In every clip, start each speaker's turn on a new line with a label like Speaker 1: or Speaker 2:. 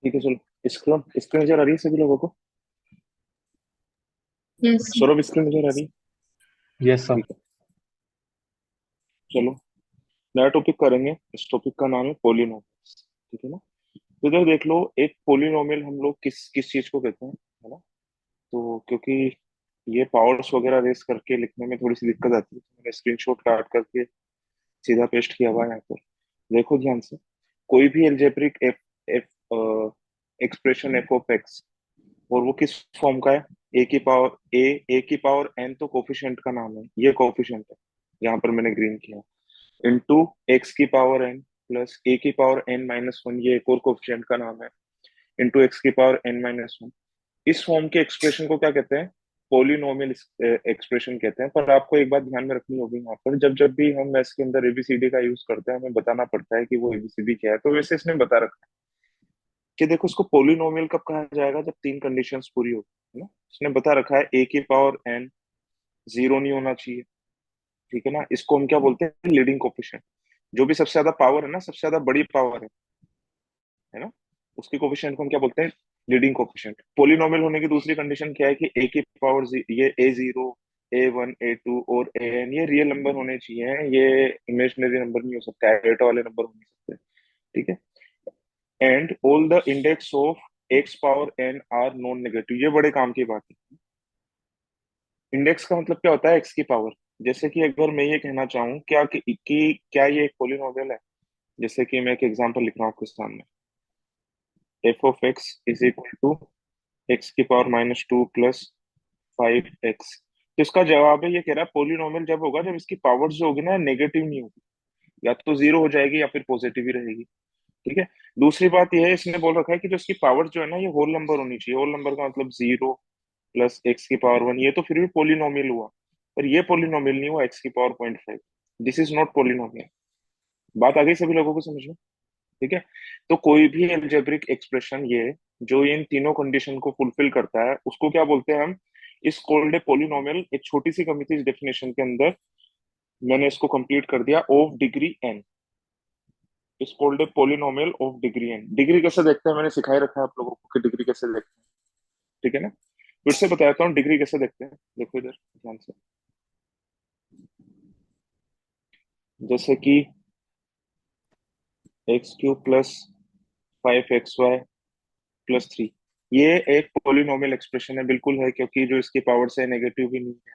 Speaker 1: ठीक है चलो, स्क्रीन स्क्रीन नजर आ रही है सभी लोगों को?
Speaker 2: यस।
Speaker 1: सौरभ स्क्रीन नजर आ रही है?
Speaker 3: Yes sir.
Speaker 1: ठीक है, चलो नया टॉपिक करेंगे। इस टॉपिक का नाम है पोलिनोमियल्स। ठीक है ना? तो इधर देख लो, एक पोलिनोमियल हम लोग किस किस चीज को कहते हैं, है ना? तो क्योंकि ये पावर्स वगैरह रेस करके लिखने में थोड़ी सी दिक्कत आती है, तो मैंने स्क्रीनशॉट काट करके सीधा पेस्ट किया हुआ है यहाँ पर। देखो ध्यान से, कोई भी algebraic F F expression F of x, और वो किस फॉर्म का है? ए की पावर एन तो कोफिशिएंट का नाम है, ये कोफिशिएंट है, यहाँ पर मैंने ग्रीन किया। इंटू एक्स की पावर एन प्लस ए की पावर एन माइनस वन, ये एक और कोफिशिएंट का नाम है, इंटू एक्स की पावर एन माइनस वन। इस फॉर्म के एक्सप्रेशन को क्या कहते हैं? पोलिनोमियल एक्सप्रेशन कहते हैं। पर आपको एक बात ध्यान में रखनी होगी, यहाँ पर जब जब भी हम मैथ्स के अंदर एबीसीडी का यूज करते हैं, हमें बताना पड़ता है कि वो एबीसीडी क्या है। तो वैसे इसने बता रखा है कि देखो, इसको पोलिनोमियल कब कहा जाएगा? जब तीन कंडीशंस पूरी होगी, है ना? इसने बता रखा है ए की पावर एन जीरो नहीं होना चाहिए। ठीक है ना? इसको हम क्या बोलते हैं? Leading coefficient. जो भी सबसे ज्यादा पावर है ना, सबसे ज्यादा बड़ी पावर है ना, उसकी कोफिशिएंट को हम क्या बोलते हैं? Leading coefficient. पोलिनोमियल होने की दूसरी कंडीशन क्या है कि ए की पावर ये a zero, a one, a two और ए एन ये रियल नंबर होने चाहिए, ये इमेजिनरी नंबर नहीं हो सकता, एटा वाले नंबर हो नहीं सकते। ठीक है? And all the index of x power n are non negative, ये बड़े काम की बात है। इंडेक्स का मतलब क्या होता है? एक्स की पावर। जैसे कि अगर मैं ये कहना चाहूँ कि क्या ये एक पोलिनोमियल है? जैसे कि मैं एक एग्जांपल लिख रहा हूँ आपके सामने। F of x is equal to x की power minus two plus five x. तो इसका जवाब है, ये कह रहा है पोलिनोमियल जब होगा जब इसकी पावर जो होगी ना नेगेटिव नहीं होगी, या तो जीरो हो जाएगी या फिर पॉजिटिव ही रहेगी। ठीक है? दूसरी बात यह है, इसने बोल रखा है कि जो इसकी पावर जो है ना, ये होल नंबर होनी चाहिए। होल नंबर का मतलब जीरो प्लस एक्स की पावर वन, ये तो फिर भी पोलिनोमियल हुआ। पर ये पोलिनोमियल नहीं हुआ, एक्स की power point five. This is not polynomial. बात आ गई सभी लोगों को समझ में? ठीक है? तो कोई भी एल्जेब्रिक एक्सप्रेशन ये जो इन तीनों कंडीशन को फुलफिल करता है, उसको क्या बोलते हैं हम? इस कॉल्ड ए पोलिनोमियल। एक छोटी सी कमी थी इस डेफिनेशन के अंदर, मैंने इसको कंप्लीट कर दिया। Of degree n is called a polynomial of degree n. Degree कैसे देखते हैं मैंने सिखाई रखा है आप लोगों को कि डिग्री कैसे देखते हैं। ठीक है ना? फिर से बताता हूँ डिग्री कैसे देखते हैं। देखो इधर ध्यान से, जैसे कि x cube plus five x y plus three, ये एक पोलिनोमियल एक्सप्रेशन है। बिल्कुल है, क्योंकि जो इसकी पावर्स है नेगेटिव भी नहीं है।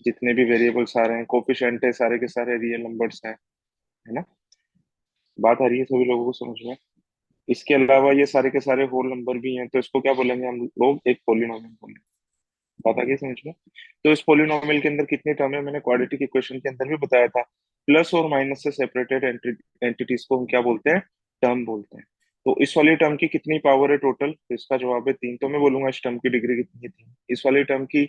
Speaker 1: जितने भी वेरिएबल्स आ रहे हैं, कोफिशिएंट है, सारे के सारे रियल नंबर्स हैं। है ना? बात आ रही है सभी लोगों को समझ में? इसके अलावा ये सारे के सारे होल नंबर भी हैं, तो इसको क्या बोलेंगे हम लोग? एक पोलिनोमियल बोलेंगे। बात आ गई समझ में? तो इस पोलिनोमियल के अंदर कितने टर्म है, मैंने क्वाड्रेटिक इक्वेशन के अंदर भी बताया था। प्लस और माइनस से सेपरेटेड एंटिटीज को हम क्या बोलते हैं? टर्म बोलते हैं। तो इस वाली टर्म की कितनी पावर है टोटल? तो इसका जवाब है तीन। तो मैं बोलूंगा इस टर्म की डिग्री कितनी है? तीन। इस वाली टर्म की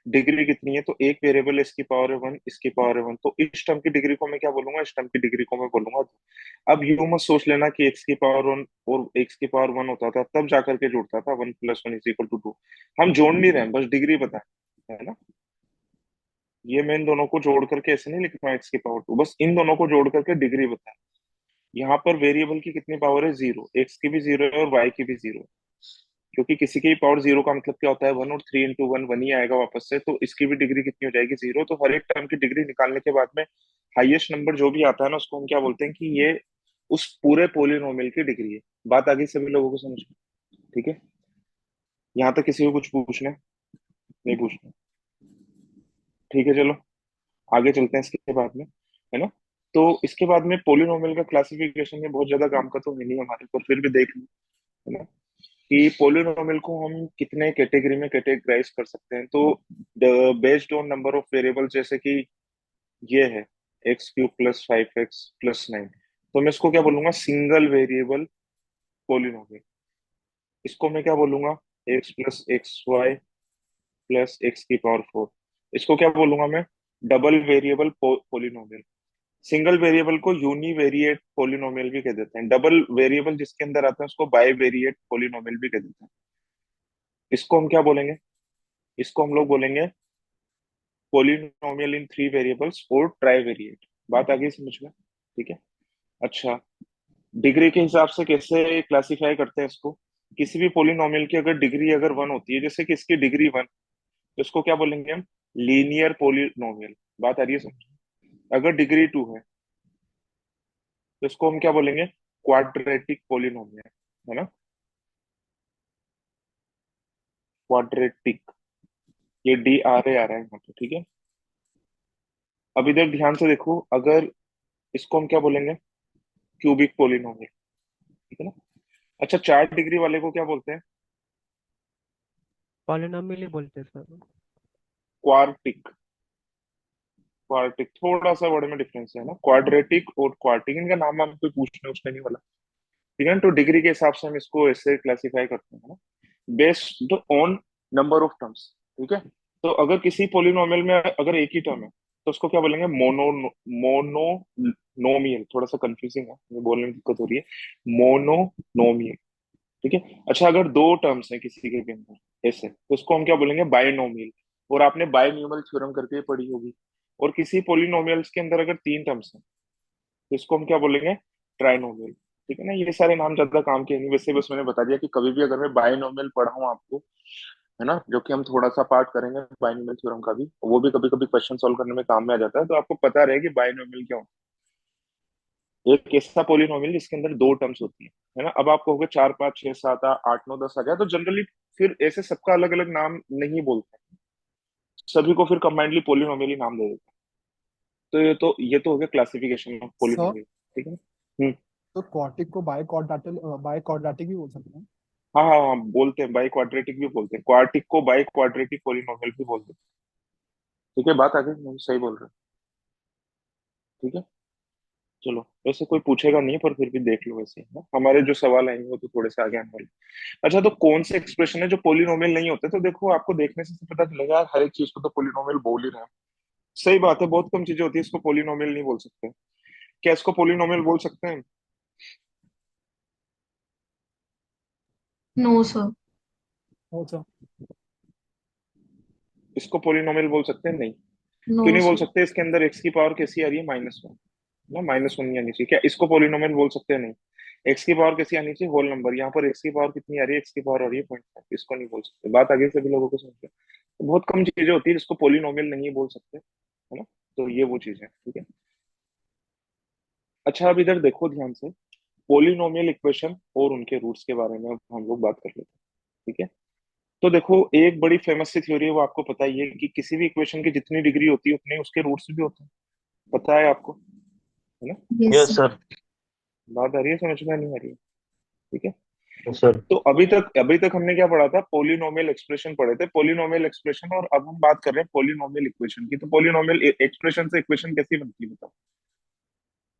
Speaker 1: डिग्री कितनी है? तो एक वेरिएबल है, इसकी पावर है वन, इसकी पावर है वन, तो इस टर्म की डिग्री को मैं क्या बोलूंगा? इस टर्म की डिग्री को मैं बोलूंगा दो। अब यू मत सोच लेना कि एक्स की पावर वन और एक्स की पावर वन होता था तब जाकर के जुड़ता था one plus one is equal to two. हम जोड़ नहीं रहे हैं, बस डिग्री बता, है ना? ये मैं इन दोनों को जोड़ करके ऐसे नहीं लिख रहा एक्स की पावर टू, बस इन दोनों को जोड़ करके डिग्री बता। यहाँ पर वेरिएबल की कितनी पावर है? जीरो। एक्स की भी जीरो है और वाई की भी जीरो है। क्योंकि किसी की पावर जीरो का मतलब क्या होता है? वन, और थ्री इंटू वन वन ही आएगा वापस से, तो इसकी भी डिग्री कितनी हो जाएगी? जीरो। तो हर एक टर्म की डिग्री निकालने के बाद में हाईएस्ट नंबर जो भी आता है ना, उसको हम क्या बोलते हैं? कि ये उस पूरे पोलिनोमियल की डिग्री है। बात आ गई सभी लोगों को समझ में? ठीक है? यहाँ तक किसी को कुछ पूछना है? नहीं पूछना? ठीक है चलो, आगे चलते हैं इसके बाद में, है ना? तो इसके बाद में पोलिनोमियल का क्लासिफिकेशन में बहुत ज्यादा काम का तो है नहीं हमारे, पर फिर भी देख लो, है ना, कि पोलिनोमियल को हम कितने कैटेगरी में कैटेगराइज कर सकते हैं। तो based on number of variable, जैसे कि ये है x cube plus five x plus nine, तो मैं इसको क्या बोलूंगा? Single variable polynomial. इसको मैं क्या बोलूंगा? X plus x y plus x की पावर फोर। इसको क्या बोलूंगा मैं? Double variable polynomial. Single variable को यूनिवेरिएट पोलिनोमियल भी कह देते हैं। डबल वेरिएबल जिसके अंदर आता है उसको बाई वेरिएट पोलिनोमियल भी कह देते हैं। इसको हम क्या बोलेंगे? इसको हम लोग बोलेंगे पोलिनोमियल इन थ्री वेरिएबल्स और ट्राई वेरिएट। बात आ गई समझ में? ठीक है? अच्छा, डिग्री के हिसाब से कैसे क्लासिफाई करते हैं इसको? किसी भी पोलिनोमियल की अगर डिग्री अगर वन होती है, जैसे कि इसकी डिग्री वन, तो इसको क्या बोलेंगे हम? Linear polynomial. बात आ रही है समझ? अगर डिग्री टू है तो इसको हम क्या बोलेंगे? क्वाड्रेटिक पोलिनोमियल, है ना? क्वाड्रेटिक। ये डी आर ए आ रहा है यहाँ पे, ठीक है। अब इधर ध्यान से देखो, अगर इसको हम क्या बोलेंगे? क्यूबिक पोलिनोमियल, ठीक है ना? अच्छा, 4 डिग्री वाले को क्या बोलते हैं?
Speaker 2: पॉलिनोमियल ही बोलते हैं सर।
Speaker 1: क्वार्टिक। क्वार्टिक, थोड़ा सा वर्ड में डिफरेंस है ना, क्वाड्रेटिक और क्वार्टिक, इनका नाम हम कोई पूछने उसने नहीं वाला। ठीक है ना? तो डिग्री के हिसाब से हम इसको ऐसे क्लासिफाई करते हैं ना, based on number of terms. ठीक है। तो अगर किसी पोलिनोमियल में अगर एक ही टर्म है तो उसको क्या बोलेंगे? मोनोनोमियल। थोड़ा सा कंफ्यूजिंग है, मुझे बोलने में दिक्कत हो रही है। मोनोनोमियल। ठीक है। अच्छा, अगर दो टर्म्स है किसी के अंदर ऐसे, तो उसको हम क्या बोलेंगे? बाइनोमियल। और आपने बाइन्यूमल थ्योरम करके पढ़ी होगी। और किसी पोलिनोमियल्स के अंदर अगर 3 टर्म्स हैं तो इसको हम क्या बोलेंगे? ट्राइनोमियल। ठीक है ना? ये सारे नाम ज्यादा काम के नहीं, वैसे बस मैंने बता दिया कि कभी भी अगर मैं बाइनोमियल पढ़ाऊँ आपको, है ना, जो कि हम थोड़ा सा पार्ट करेंगे बाइनोमियल थ्योरम का भी, वो भी कभी कभी क्वेश्चन सॉल्व करने में काम में आ जाता है, तो आपको पता रहे कि बाइनोमियल क्या होता है। एक ऐसा पोलिनोमियल जिसके अंदर दो टर्म्स होती है ना? अब आप कहोगे 4 5 6 7 8 9 10 आ गया, तो जनरली फिर ऐसे सबका अलग अलग नाम नहीं बोलते, सभी को फिर कंबाइंडली पोलिनोमियल ही नाम दे देते हैं। तो ये तो हो गया क्लासिफिकेशन ऑफ
Speaker 3: सर,
Speaker 1: पोलिनोमियल। ठीक है ना? हम्म।
Speaker 3: तो क्वार्टिक को बाय क्वाड्रेटिक भी बोल सकते हैं।
Speaker 1: हाँ हाँ हाँ, बोलते हैं बाई क्वाड्रेटिक भी बोलते हैं, क्वार्टिक को बाई क्वाड्रेटिक पोलिनोमियल भी बोलते हैं। ठीक है, बात आगे मैं सही बोल रहा हूँ। ठीक है। चलो, वैसे कोई पूछेगा नहीं पर फिर भी देख लो, वैसे है ना? हमारे जो सवाल आएंगे वो तो थोड़े से आगे आने वाले। अच्छा, तो कौन से एक्सप्रेशन है जो पोलिनोमियल नहीं होते? तो देखो, आपको देखने से पता चलेगा यार, हर एक चीज को तो पोलिनोमियल बोल ही रहे हैं। सही बात है, बहुत कम चीजें होती है इसको पोलिनोमियल नहीं बोल सकते। क्या इसको पोलिनोमियल बोल सकते हैं?
Speaker 4: No sir.
Speaker 3: हो सर।
Speaker 1: इसको पोलिनोमियल बोल सकते हैं? नहीं।
Speaker 4: नो
Speaker 1: क्यों नहीं बोल
Speaker 4: सर।
Speaker 1: सकते? इसके अंदर एक्स की पावर कैसी आ रही है? -1 ना, -1 नहीं आनी चाहिए। क्या इसको पोलिनोमियल बोल सकते हैं? नहीं। एक्स की पावर कैसी आनी चाहिए? Whole number. यहाँ पर एक्स की पावर कितनी आ रही है? एक्स की पावर आ रही है 0.5, इसको नहीं बोल सकते। बात आगे सभी लोगों को समझ गए? तो बहुत कम चीजें होती है जिसको पोलिनोमियल नहीं बोल सकते, है ना? तो ये वो चीज है, ठीक है। अच्छा, अब इधर देखो ध्यान से, पोलिनोमियल इक्वेशन और उनके रूट्स के बारे में अब हम लोग बात कर लेते हैं। ठीक है। तो देखो, एक बड़ी फेमस सी थ्योरी है, वो आपको पता ही है कि किसी भी इक्वेशन की जितनी डिग्री होती है उतने ही उसके रूट्स भी होते हैं। पता है आपको, है ना?
Speaker 4: Yes
Speaker 5: yes
Speaker 4: sir.
Speaker 5: सर।
Speaker 1: बात आ रही है समझ में? नहीं आ रही है? ठीक है।
Speaker 5: Yes sir.
Speaker 1: तो अभी तक हमने क्या पढ़ा था? पोलिनोमियल एक्सप्रेशन पढ़े थे, पोलिनोमियल एक्सप्रेशन। और अब हम बात कर रहे हैं पोलिनोमियल इक्वेशन की। तो पोलिनोमियल एक्सप्रेशन से इक्वेशन कैसी बनती है बताओ?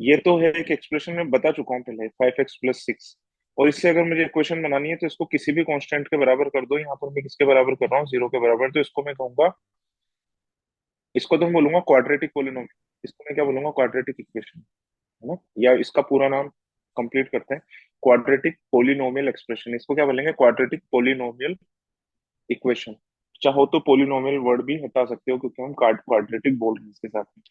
Speaker 1: ये तो है एक एक्सप्रेशन में बता चुका हूँ पहले, 5x + 6। और इससे अगर मुझे इक्वेशन बनानी है तो इसको किसी भी कांस्टेंट के बराबर कर दो। यहाँ पर मैं किसके बराबर कर रहा हूँ? 0 के बराबर। तो इसको मैं कहूंगा, इसको तो मैं बोलूंगा क्वाड्रेटिक पोलिनोमियल। इसको मैं क्या बोलूंगा? क्वाड्रेटिक इक्वेशन, है ना? या इसका पूरा नाम कंप्लीट करते हैं, क्वाड्रेटिक पोलिनोमियल एक्सप्रेशन। इसको क्या बोलेंगे? Quadratic polynomial equation. चाहो तो पोलिनोमियल वर्ड भी हटा सकते हो, क्योंकि हम क्वाड्रेटिक बोल रहे हैं इसके साथ में।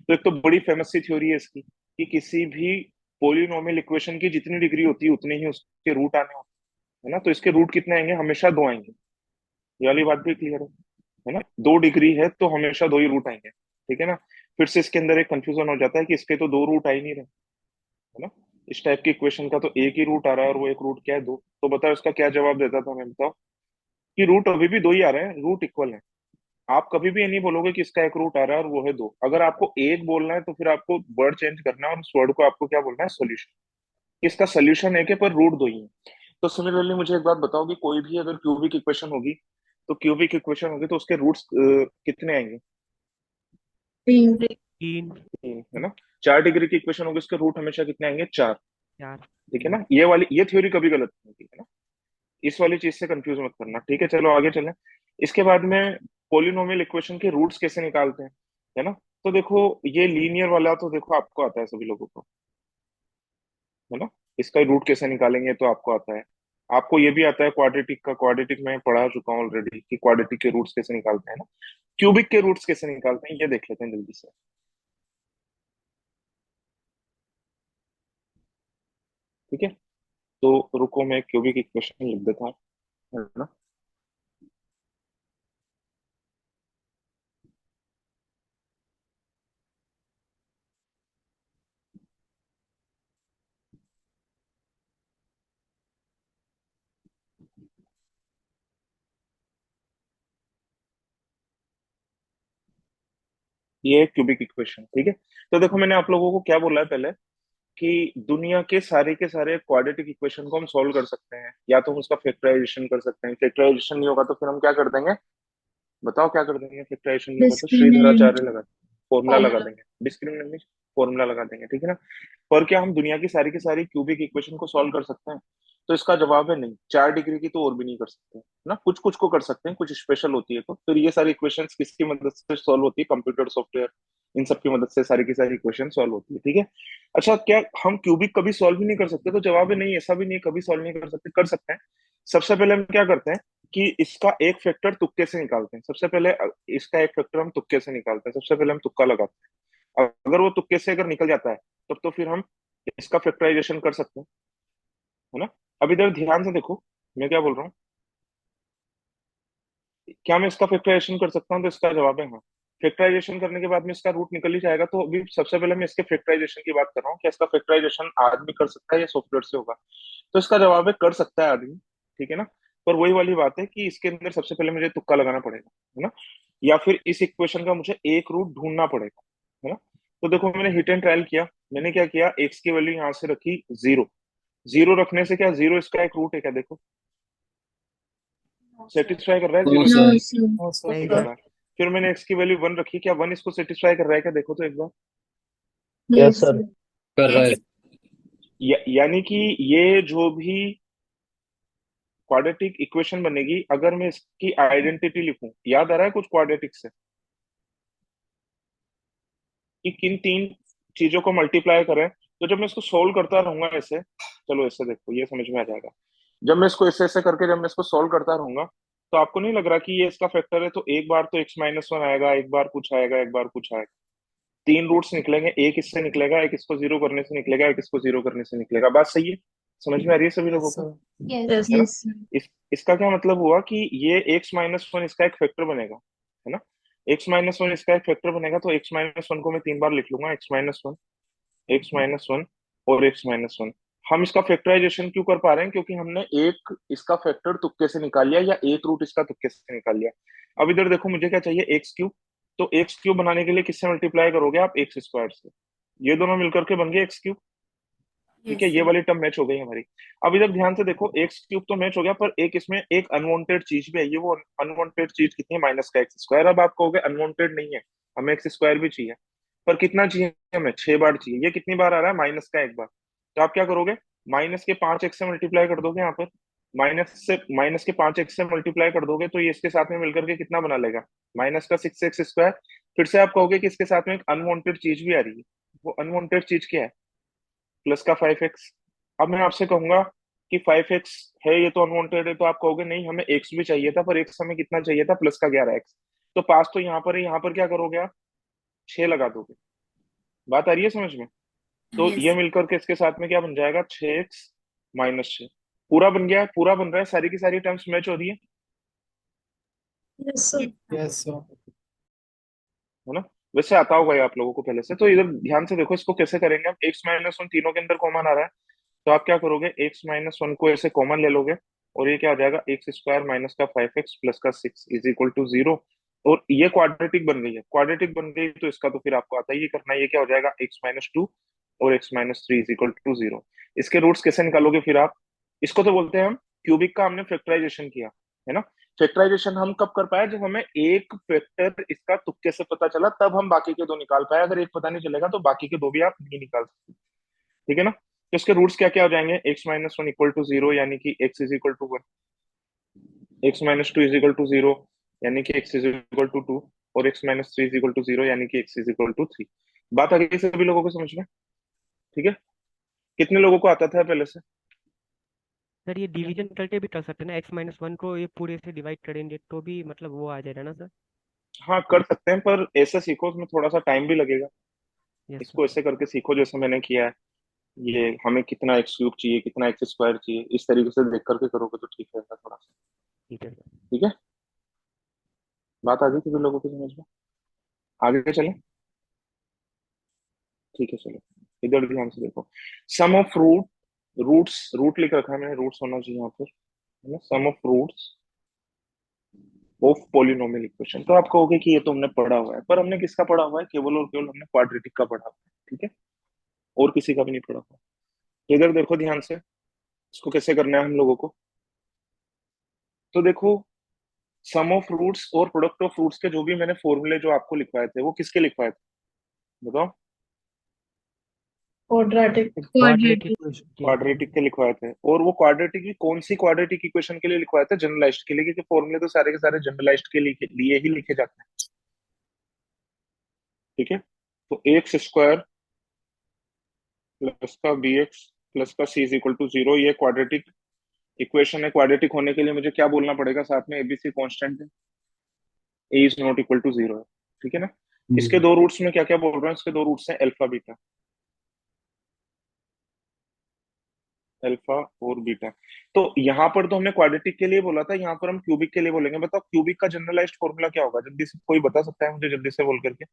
Speaker 1: तो एक तो बड़ी फेमस सी थ्योरी है इसकी कि किसी भी पोलिनोमियल इक्वेशन की जितनी डिग्री होती है उतने ही उसके रूट आने होते हैं, है ना? तो इसके रूट कितने आएंगे? हमेशा दो आएंगे। ये वाली बात भी क्लियर है ना? 2 डिग्री है तो हमेशा दो ही रूट आएंगे। ठीक है ना? फिर से इसके अंदर एक कंफ्यूजन हो जाता है कि इसके तो दो रूट आ ही नहीं रहे, है ना? इस टाइप की इक्वेशन का तो एक ही रूट आ रहा है, और वो एक रूट क्या है? दो। तो बताओ इसका क्या जवाब देता था मैं? बताओ कि रूट अभी भी दो ही आ रहे हैं, रूट इक्वल है। आप कभी भी ये नहीं बोलोगे कि इसका एक रूट आ रहा है और वो है दो। अगर आपको एक बोलना है तो फिर आपको वर्ड चेंज करना है, और उस वर्ड को आपको क्या बोलना है? सोल्यूशन। इसका सोल्यूशन एक है पर रूट दो ही है। तो सिमिलरली मुझे एक बात बताओ कि कोई भी अगर क्यूबिक इक्वेशन होगी, तो क्यूबिक इक्वेशन होगी तो उसके रूट्स कितने आएंगे?
Speaker 4: तीन।
Speaker 2: 3
Speaker 1: तीन, है ना? 4 डिग्री की इक्वेशन होगी, उसके रूट हमेशा कितने आएंगे? 4।
Speaker 2: 4।
Speaker 1: ठीक है ना? ये थ्योरी कभी गलत नहीं होती, है ना? इस वाली चीज से कंफ्यूज मत करना। ठीक है, चलो आगे चलें। इसके बाद में पोलिनोमियल इक्वेशन के रूट्स कैसे निकालते हैं, है ना? तो देखो, ये लीनियर वाला तो देखो आपको आता है सभी लोगों को, है ना? इसका रूट कैसे निकालेंगे तो आपको आता है। आपको ये भी आता है क्वाड्रेटिक का। क्वाड्रेटिक में पढ़ा चुका हूँ ऑलरेडी कि क्वाड्रेटिक के रूट्स कैसे निकालते हैं ना। क्यूबिक के रूट्स कैसे निकालते हैं ये देख लेते हैं जल्दी से। ठीक है। तो रुको मैं क्यूबिक इक्वेशन लिख देता हूँ, है ना। ये है क्यूबिक इक्वेशन, ठीक है। तो देखो मैंने आप लोगों को क्या बोला है पहले, कि दुनिया के सारे क्वाड्रेटिक इक्वेशन को हम सॉल्व कर सकते हैं, या तो हम उसका फैक्टराइजेशन कर सकते हैं। फैक्टराइजेशन नहीं होगा तो फिर हम क्या कर देंगे, बताओ क्या कर देंगे। फैक्टराइजेशन नहीं होगा तो
Speaker 4: Discriminant
Speaker 1: श्रीधराचार्य लगा, फॉर्मूला लगा
Speaker 4: formula.
Speaker 1: देंगे। डिस्क्रिमिनेंट फॉर्मूला लगा देंगे, ठीक है ना। पर क्या हम दुनिया की सारी क्यूबिक इक्वेशन को सॉल्व कर सकते हैं? तो इसका जवाब है नहीं। 4 डिग्री की तो और भी नहीं कर सकते, है ना। कुछ कुछ को कर सकते हैं, कुछ स्पेशल होती है। तो फिर ये सारी इक्वेशंस किसकी मदद से सॉल्व होती है? कंप्यूटर सॉफ्टवेयर, इन सब की मदद से सारी की सारी इक्वेशन सॉल्व होती है, ठीक है। अच्छा, क्या हम क्यूबिक कभी सॉल्व ही नहीं कर सकते? तो जवाब है नहीं, ऐसा भी नहीं है कभी सॉल्व नहीं कर सकते, कर सकते हैं। सबसे पहले हम क्या करते हैं कि इसका एक फैक्टर तुक्के से निकालते हैं। सबसे पहले इसका एक फैक्टर हम तुक्के से निकालते हैं। सबसे पहले हम तुक्का लगाते हैं, अगर वो तुक्के से अगर निकल जाता है तब तो फिर हम इसका फैक्टराइजेशन कर सकते हैं, है ना। अब इधर ध्यान से देखो मैं क्या बोल रहा हूँ। क्या मैं इसका फैक्टराइजेशन कर सकता हूँ? तो इसका जवाब है हाँ। फैक्टराइजेशन करने के बाद में इसका रूट निकल ही जाएगा। तो अभी सबसे पहले मैं इसके फैक्टराइजेशन की बात कर रहा हूँ, क्या इसका फैक्टराइजेशन आदमी कर सकता है या सॉफ्टवेयर से होगा? तो इसका जवाब है कर सकता है आदमी, ठीक है ना। पर वही वाली बात है कि इसके अंदर सबसे पहले मुझे तुक्का लगाना पड़ेगा, है ना। या फिर इस इक्वेशन का मुझे एक रूट ढूंढना पड़ेगा, है ना। तो देखो मैंने हिट एंड ट्रायल किया। मैंने क्या किया, एक्स की वैल्यू यहाँ से रखी 0। 0 रखने से क्या 0 इसका एक रूट है क्या? देखो सेटिस्फाई कर रहा है
Speaker 5: नो
Speaker 1: 0 इसको?
Speaker 4: No,
Speaker 5: sir.
Speaker 4: sir.
Speaker 3: नो
Speaker 1: नहीं
Speaker 2: नहीं
Speaker 3: सर।
Speaker 1: कर
Speaker 2: सर।
Speaker 1: रहा है। फिर मैंने एक्स की वैल्यू 1 रखी, क्या 1 इसको सेटिस्फाई कर रहा है क्या? देखो तो एक बार।
Speaker 5: Yes
Speaker 4: Yes,
Speaker 5: sir,
Speaker 4: sir.
Speaker 5: कर रहा है।
Speaker 4: Yes.
Speaker 1: यानी कि ये जो भी क्वाड्रेटिक इक्वेशन बनेगी, अगर मैं इसकी आइडेंटिटी लिखूं, याद आ रहा है कुछ क्वाड्रेटिक से कि किन 3 चीजों को मल्टीप्लाई करें? तो जब मैं इसको सोल्व करता रहूंगा ऐसे, चलो ऐसे देखो ये समझ में आ जाएगा। जब मैं इसको ऐसे ऐसे करके जब मैं इसको सोल्व करता रहूंगा, तो आपको नहीं लग रहा कि ये इसका फैक्टर है? तो एक बार तो x-1 आएगा, एक बार कुछ आएगा, एक बार कुछ आएगा। 3 रूट्स निकलेंगे, एक इससे निकलेगा, एक इसको 0 करने से निकलेगा, एक इसको 0 करने से निकलेगा। बात सही है? समझ में आ रही है सभी लोगों
Speaker 3: यस
Speaker 1: को?
Speaker 3: सर।
Speaker 4: Yes.
Speaker 1: है ना।
Speaker 4: Yes, sir.
Speaker 1: इसका क्या मतलब हुआ कि ये x-1 इसका एक फैक्टर बनेगा, है ना। x-1 इसका एक फैक्टर बनेगा, तो x-1 को मैं 3 बार लिख लूंगा। x-1, x-1 और x-1। हम इसका फैक्टराइजेशन क्यों कर पा रहे हैं? क्योंकि हमने एक इसका फैक्टर तुक्के से निकाल लिया, या एक रूट इसका तुक्के से निकाल लिया। अब इधर देखो मुझे क्या चाहिए, x3। तो x3 बनाने के लिए किससे मल्टीप्लाई करोगे आप? x² से। ये दोनों मिलकर के बन गए x3, ठीक है।
Speaker 4: Yes,
Speaker 1: ये
Speaker 4: sir.
Speaker 1: वाली टर्म मैच हो गई हमारी। अब इधर ध्यान से देखो, x3 तो मैच हो गया, पर एक इसमें एक अनवांटेड चीज भी है। ये वो अनवांटेड चीज कितनी है? -का x²। अब आप कहोगे अनवांटेड नहीं है, हमें x² भी चाहिए। पर कितना चाहिए हमें? 6 बार चाहिए। ये कितनी बार आ रहा है? माइनस का 1 बार। तो आप क्या करोगे, माइनस के 5x से मल्टीप्लाई कर दोगे यहाँ पर। माइनस के 5x से मल्टीप्लाई कर दोगे तो ये इसके साथ में मिलकर के कितना बना लेगा? -का 6x²। फिर से आप कहोगे कि इसके साथ में एक अनवांटेड चीज भी आ रही है। वो अनवांटेड चीज क्या है? +का 5x। अब मैं आपसे कहूंगा कि 5x है, ये तो अनवांटेड है, तो आप कहोगे नहीं हमें x भी चाहिए था, पर x हमें कितना चाहिए था? +का 11x। तो पास तो यहाँ पर है, यहाँ पर क्या करोगे आप? 6 लगा दोगे। बात आ रही है समझ में? तो
Speaker 4: Yes,
Speaker 1: ये
Speaker 4: sir.
Speaker 1: मिलकर के इसके साथ में क्या बन जाएगा? 6x-6। पूरा बन गया है, पूरा बन रहा है, सारी की सारी टर्म्स मैच हो रही
Speaker 4: Yes, sir.
Speaker 3: Yes sir.
Speaker 1: है ना। वैसे आता होगा ये आप लोगों को पहले से। तो इधर ध्यान से देखो, इसको कैसे करेंगे हम। x-1 तीनों के अंदर कॉमन आ रहा है, तो आप क्या करोगे, x-1 को ऐसे कॉमन ले लोगे, और ये क्या हो जाएगा? x² माइनस का 5x प्लस का 6 इज इक्वल टू 0। और ये क्वाड्रेटिक बन गई है। क्वाड्रेटिक बन गई तो इसका तो फिर आपको आता ही करना है। ये क्या हो जाएगा? x-2 और x-3 इज इक्वल टू 0। इसके रूट्स कैसे निकालोगे फिर आप? इसको तो बोलते हैं हम क्यूबिक का हमने फैक्टराइजेशन किया, है ना। फैक्टराइजेशन हम कब कर पाए? जब हमें एक फैक्टर इसका तुक्के से पता चला, तब हम बाकी के दो निकाल पाए। अगर एक पता नहीं चलेगा तो बाकी के दो भी आप नहीं निकाल सकते, ठीक है ना। तो इसके रूट्स क्या क्या हो जाएंगे? x-1 इक्वल टू 0 यानी कि x is equal to 1। x-2 is equal to 0 यानी कि x इज इक्वल टू 2। और x-3 इज इक्वल टू 0 यानी कि x इज इक्वल टू 3। बात आ गई सभी लोगों को समझ में? ठीक है। कितने लोगों को आता था पहले से?
Speaker 2: सर ये डिवीजन करके भी कर सकते हैं ना, x-1 को ये पूरे से डिवाइड करेंगे तो भी मतलब वो आ जाएगा ना सर।
Speaker 1: हाँ कर सकते हैं, पर ऐसे सीखो, उसमें थोड़ा सा टाइम भी लगेगा।
Speaker 2: Yes sir.
Speaker 1: इसको ऐसे करके सीखो जैसे मैंने किया है ये हमें कितना एक्स क्यूब चाहिए, कितना एक्स स्क्वायर चाहिए, इस तरीके से देख करके करोगे तो ठीक रहेगा थोड़ा सा।
Speaker 2: ठीक है सर।
Speaker 1: ठीक है, बात आ गई सभी लोगों को समझ में? आगे चलें? ठीक है चलो, इधर ध्यान से देखो। Sum of root, roots, root लिख रखा है मैंने, रूट्स होना चाहिए यहाँ पर, है ना। Sum of roots of polynomial equation. तो आप कहोगे कि ये तो हमने पढ़ा हुआ है, पर हमने किसका पढ़ा हुआ है? केवल और केवल हमने क्वाड्रेटिक का पढ़ा हुआ है, ठीक है, और किसी का भी नहीं पढ़ा हुआ। तो इधर देखो ध्यान से, इसको कैसे करना है हम लोगों को। तो देखो, सम ऑफ रूट्स और प्रोडक्ट ऑफ रूट्स के जो भी मैंने फॉर्मूले जो आपको लिखवाए थे, वो किसके लिखवाए थे बताओ?
Speaker 4: quadratic,
Speaker 2: quadratic
Speaker 4: quadratic.
Speaker 2: के।
Speaker 1: क्वाड्रेटिक के लिखवाए थे। और वो क्वाड्रेटिक की कौन सी क्वाड्रेटिक इक्वेशन के लिए लिखवाए थे? जनरलाइज्ड के लिए, क्योंकि फॉर्मूले तो सारे के सारे जनरलाइज्ड के लिए ही लिखे जाते हैं, ठीक है। तो एक्स स्क्वायर प्लस का बी एक्स प्लस का सी इज इक्वल टू जीरो, ये क्वाड्रेटिक इक्वेशन है। क्वाड्रेटिक होने के लिए मुझे क्या बोलना पड़ेगा साथ में? एबीसी कांस्टेंट है, a is not equal to zero है, ठीक है ना। इसके दो रूट्स में क्या क्या बोल रहा हूँ, इसके दो रूट्स हैं अल्फा बीटा, अल्फा और बीटा। तो यहाँ पर तो हमने क्वाड्रेटिक के लिए बोला था, यहाँ पर हम क्यूबिक के लिए बोलेंगे। बताओ क्यूबिक का जनरलाइज्ड फॉर्मूला क्या होगा? जल्दी से कोई बता सकता है मुझे, जल्दी से बोल करके।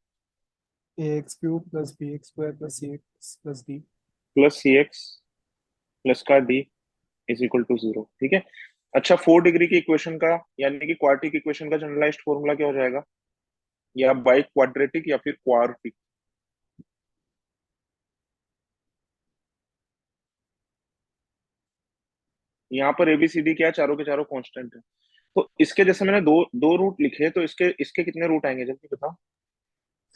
Speaker 3: ax cube plus bx square plus cx plus d.
Speaker 1: Plus c x plus का d is equal to zero, ठीक है। अच्छा, 4 डिग्री की इक्वेशन का, यानी कि क्वाड्रेटिक इक्वेशन का जनरलाइज्ड फॉर्मूला क्या हो जाएगा? या बाई क्वाड्रेटिक या फिर क्वार्टिक। यहाँ पर एबीसीडी क्या है? चारों के चारों कांस्टेंट है। तो इसके जैसे मैंने दो दो रूट लिखे, तो इसके इसके कितने रूट आएंगे जल्दी बताओ?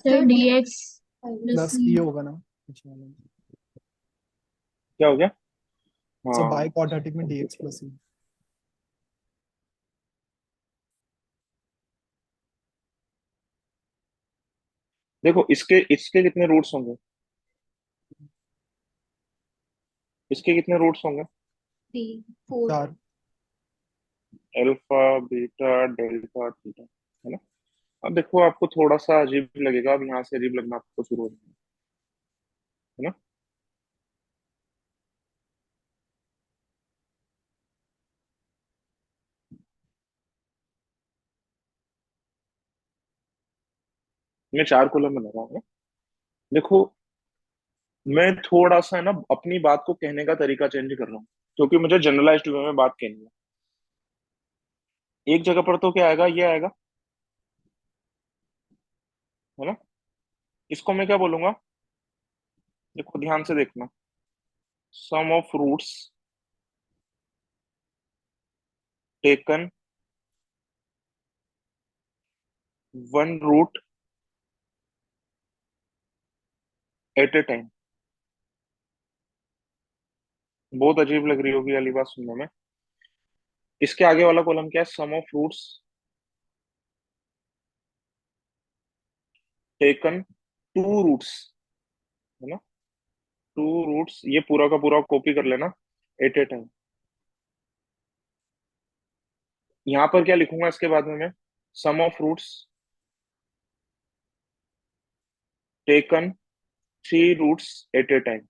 Speaker 4: Sir, dx plus
Speaker 3: plus
Speaker 4: c.
Speaker 3: e होगा ना पीछे वाले में।
Speaker 1: क्या हो गया?
Speaker 3: सो
Speaker 1: हाँ,
Speaker 3: बाय क्वाड्रेटिक में dx plus e.
Speaker 1: देखो इसके इसके कितने रूट्स होंगे? इसके कितने रूट्स होंगे?
Speaker 4: 3, 4.
Speaker 3: 4.
Speaker 1: अल्फा बीटा डेल्टा थीटा, है ना। अब देखो, आपको थोड़ा सा अजीब लगेगा, अब यहाँ से अजीब लगना आपको शुरू हो जाएगा, है ना। मैं 4 कॉलम बना रहा हूँ। देखो, मैं थोड़ा सा ना अपनी बात को कहने का तरीका चेंज कर रहा हूँ, क्योंकि मुझे जनरलाइज्ड वे में बात कहनी है। एक जगह पर तो क्या आएगा? ये आएगा, है ना। इसको मैं क्या बोलूंगा? देखो ध्यान से देखना, sum of roots taken one root at a time. बहुत अजीब लग रही होगी वाली बात सुनने में। इसके आगे वाला कॉलम क्या है? Sum of roots taken two roots, है ना। टू रूट्स, ये पूरा का पूरा कॉपी कर लेना, एट ए टाइम। यहाँ पर क्या लिखूंगा इसके बाद में मैं? Sum of roots taken three roots at a time,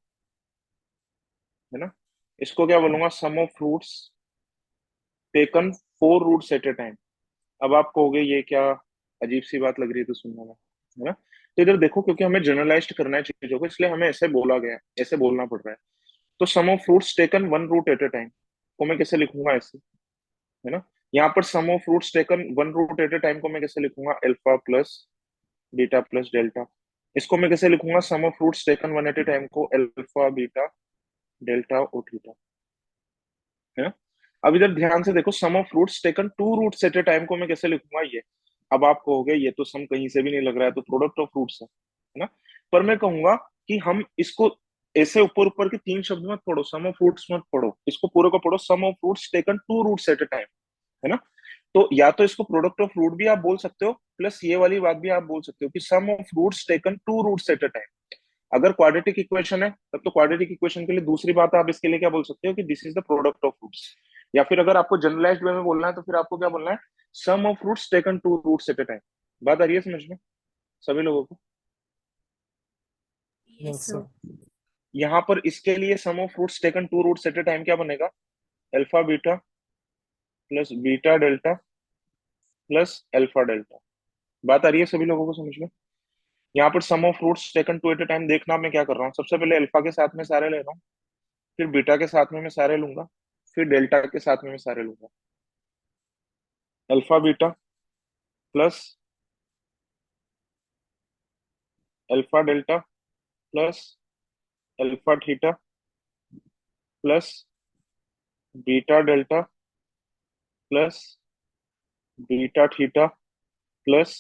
Speaker 1: है ना। इसको क्या बोलूंगा? Sum of roots taken 4 roots at a time. अब आप कहोगे ये क्या अजीब सी बात लग रही है तो सुनने में, है ना। तो इधर देखो, क्योंकि हमें जनरलाइज करना है चीजों को, इसलिए हमें ऐसे बोला गया है, ऐसे बोलना पड़ रहा है। तो sum of roots taken one root at a time को मैं कैसे लिखूंगा? ऐसे, है ना। यहाँ पर sum of roots taken one root at a time को मैं कैसे लिखूंगा? Alpha plus beta plus delta. इसको मैं कैसे लिखूंगा? Sum of roots taken one at a time को अल्फा बीटा डेल्टा और थीटा, है ना। अब इधर ध्यान से देखो, sum of roots taken two roots at a time को मैं कैसे लिखूंगा? ये, अब आप कहोगे ये तो सम कहीं से भी नहीं लग रहा है, तो प्रोडक्ट ऑफ फ्रूट्स है ना। पर मैं कहूंगा कि हम इसको ऐसे ऊपर ऊपर के 3 शब्द मत पढ़ो, सम ऑफ फ्रूट्स मत पढ़ो, इसको पूरे को पढ़ो, sum of roots taken two roots at a time, है ना। तो या तो इसको प्रोडक्ट ऑफ फ्रूट भी आप बोल सकते हो, प्लस ये वाली बात भी आप बोल सकते हो कि sum of roots taken two roots at a time. अगर क्वाड्रेटिक इक्वेशन है, तब तो क्वाड्रेटिक इक्वेशन के लिए दूसरी बात आप इसके लिए क्या बोल सकते हो कि this is the product of fruits. या फिर अगर आपको जनरलाइज्ड वे में बोलना है, तो फिर आपको क्या बोलना है? Sum of roots taken two roots at a time. बात आ रही है समझ में सभी लोगों को?
Speaker 4: Yes,
Speaker 3: Yes,
Speaker 4: sir.
Speaker 3: sir.
Speaker 1: यहाँ पर इसके लिए sum of roots taken two roots at a time क्या बनेगा, alpha beta plus beta delta plus alpha delta. बात आ रही है सभी लोगों को समझ में? यहाँ पर sum of roots taken two at a time देखना मैं क्या कर रहा हूँ, सबसे पहले अल्फा के साथ में सारे ले रहा हूँ, फिर बीटा के साथ में मैं सारे लूंगा, फिर डेल्टा के साथ में मैं सारे लूंगा। Alpha beta plus alpha delta plus alpha theta plus beta delta plus beta theta plus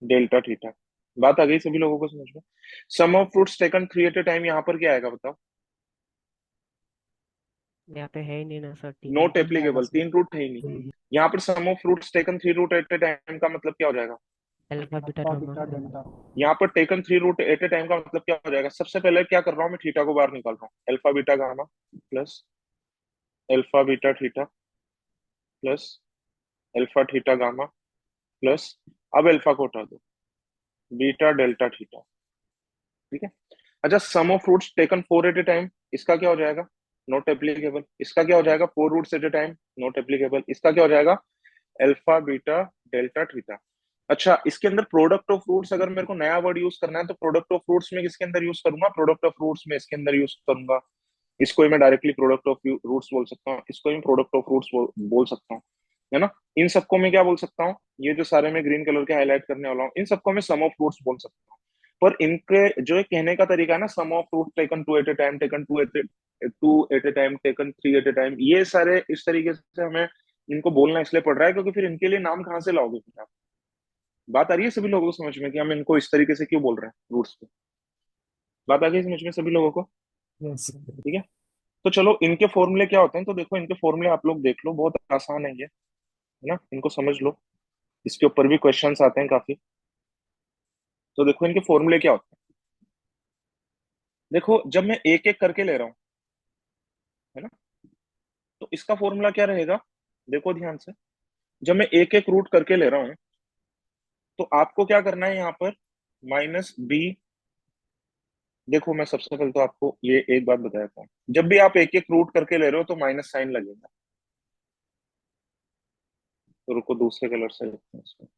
Speaker 1: delta theta. बात आ गई सभी लोगों को समझ में? Sum of roots taken three at a time यहाँ पर क्या आएगा बताओ?
Speaker 2: यहाँ पे है ही नहीं ना सर, तीन
Speaker 1: नॉट
Speaker 2: ही।
Speaker 1: एप्लीकेबल, तीन रूट है ही नहीं। यहाँ पर sum of roots taken three root at a time का मतलब क्या हो जाएगा?
Speaker 2: Alpha beta
Speaker 3: alpha
Speaker 2: gamma.
Speaker 3: Beta delta.
Speaker 1: यहाँ पर taken three root at a time का मतलब क्या हो जाएगा? सबसे पहले क्या कर रहा हूँ मैं, थीटा को बाहर निकाल रहा हूँ, alpha beta gamma plus alpha beta theta plus alpha theta gamma plus, अब अल्फा को हटा दो, बीटा डेल्टा थीटा। ठीक है। अच्छा, sum of roots taken four at a time, इसका क्या हो जाएगा? Not applicable. इसका क्या हो जाएगा? Four roots at a time, not applicable. इसका क्या हो जाएगा? Alpha beta delta theta. अच्छा, इसके अंदर प्रोडक्ट ऑफ रूट्स अगर मेरे को नया वर्ड यूज करना है तो प्रोडक्ट ऑफ रूट्स में किसके अंदर यूज करूंगा? प्रोडक्ट ऑफ रूट्स में इसके अंदर यूज करूंगा। इसको ही मैं डायरेक्टली प्रोडक्ट ऑफ रूट्स बोल सकता हूँ, इसको ही मैं प्रोडक्ट ऑफ रूट्स बोल सकता हूँ, है ना? इन सबको मैं क्या बोल सकता हूँ, ये जो सारे मैं ग्रीन कलर के हाईलाइट करने वाला हूँ, इन सबको मैं सम ऑफ रूट्स बोल सकता हूँ। पर इनके जो ये कहने का तरीका है ना, sum of root taken two at a time, taken two at a time, taken three at a time, ये सारे इस तरीके से हमें इनको बोलना इसलिए पड़ रहा है क्योंकि फिर इनके लिए नाम कहाँ से लाओगे फिर आप? बात आ रही है सभी लोगों को समझ में कि हम इनको इस तरीके से क्यों बोल रहे हैं रूट्स पे? बात आ गई समझ में सभी लोगों को?
Speaker 3: यस।
Speaker 1: ठीक है। तो चलो, इनके फॉर्मूले क्या होते हैं तो देखो, इनके फॉर्मूले आप लोग देख लो, बहुत आसान है ये, है ना? इनको समझ लो, इसके ऊपर भी क्वेश्चंस आते हैं काफी। तो देखो इनके फॉर्मूले क्या होते हैं। देखो, जब मैं एक एक करके ले रहा हूँ, है ना, तो इसका फॉर्मूला क्या रहेगा? देखो ध्यान से, जब मैं एक एक रूट करके ले रहा हूँ तो आपको क्या करना है यहाँ पर, माइनस बी। देखो, मैं सबसे पहले तो आपको ये एक बात बता देता हूँ, जब भी आप एक एक रूट करके ले रहे हो तो माइनस साइन लगेगा। तो रुको, दूसरे कलर से लिखते हैं इसको।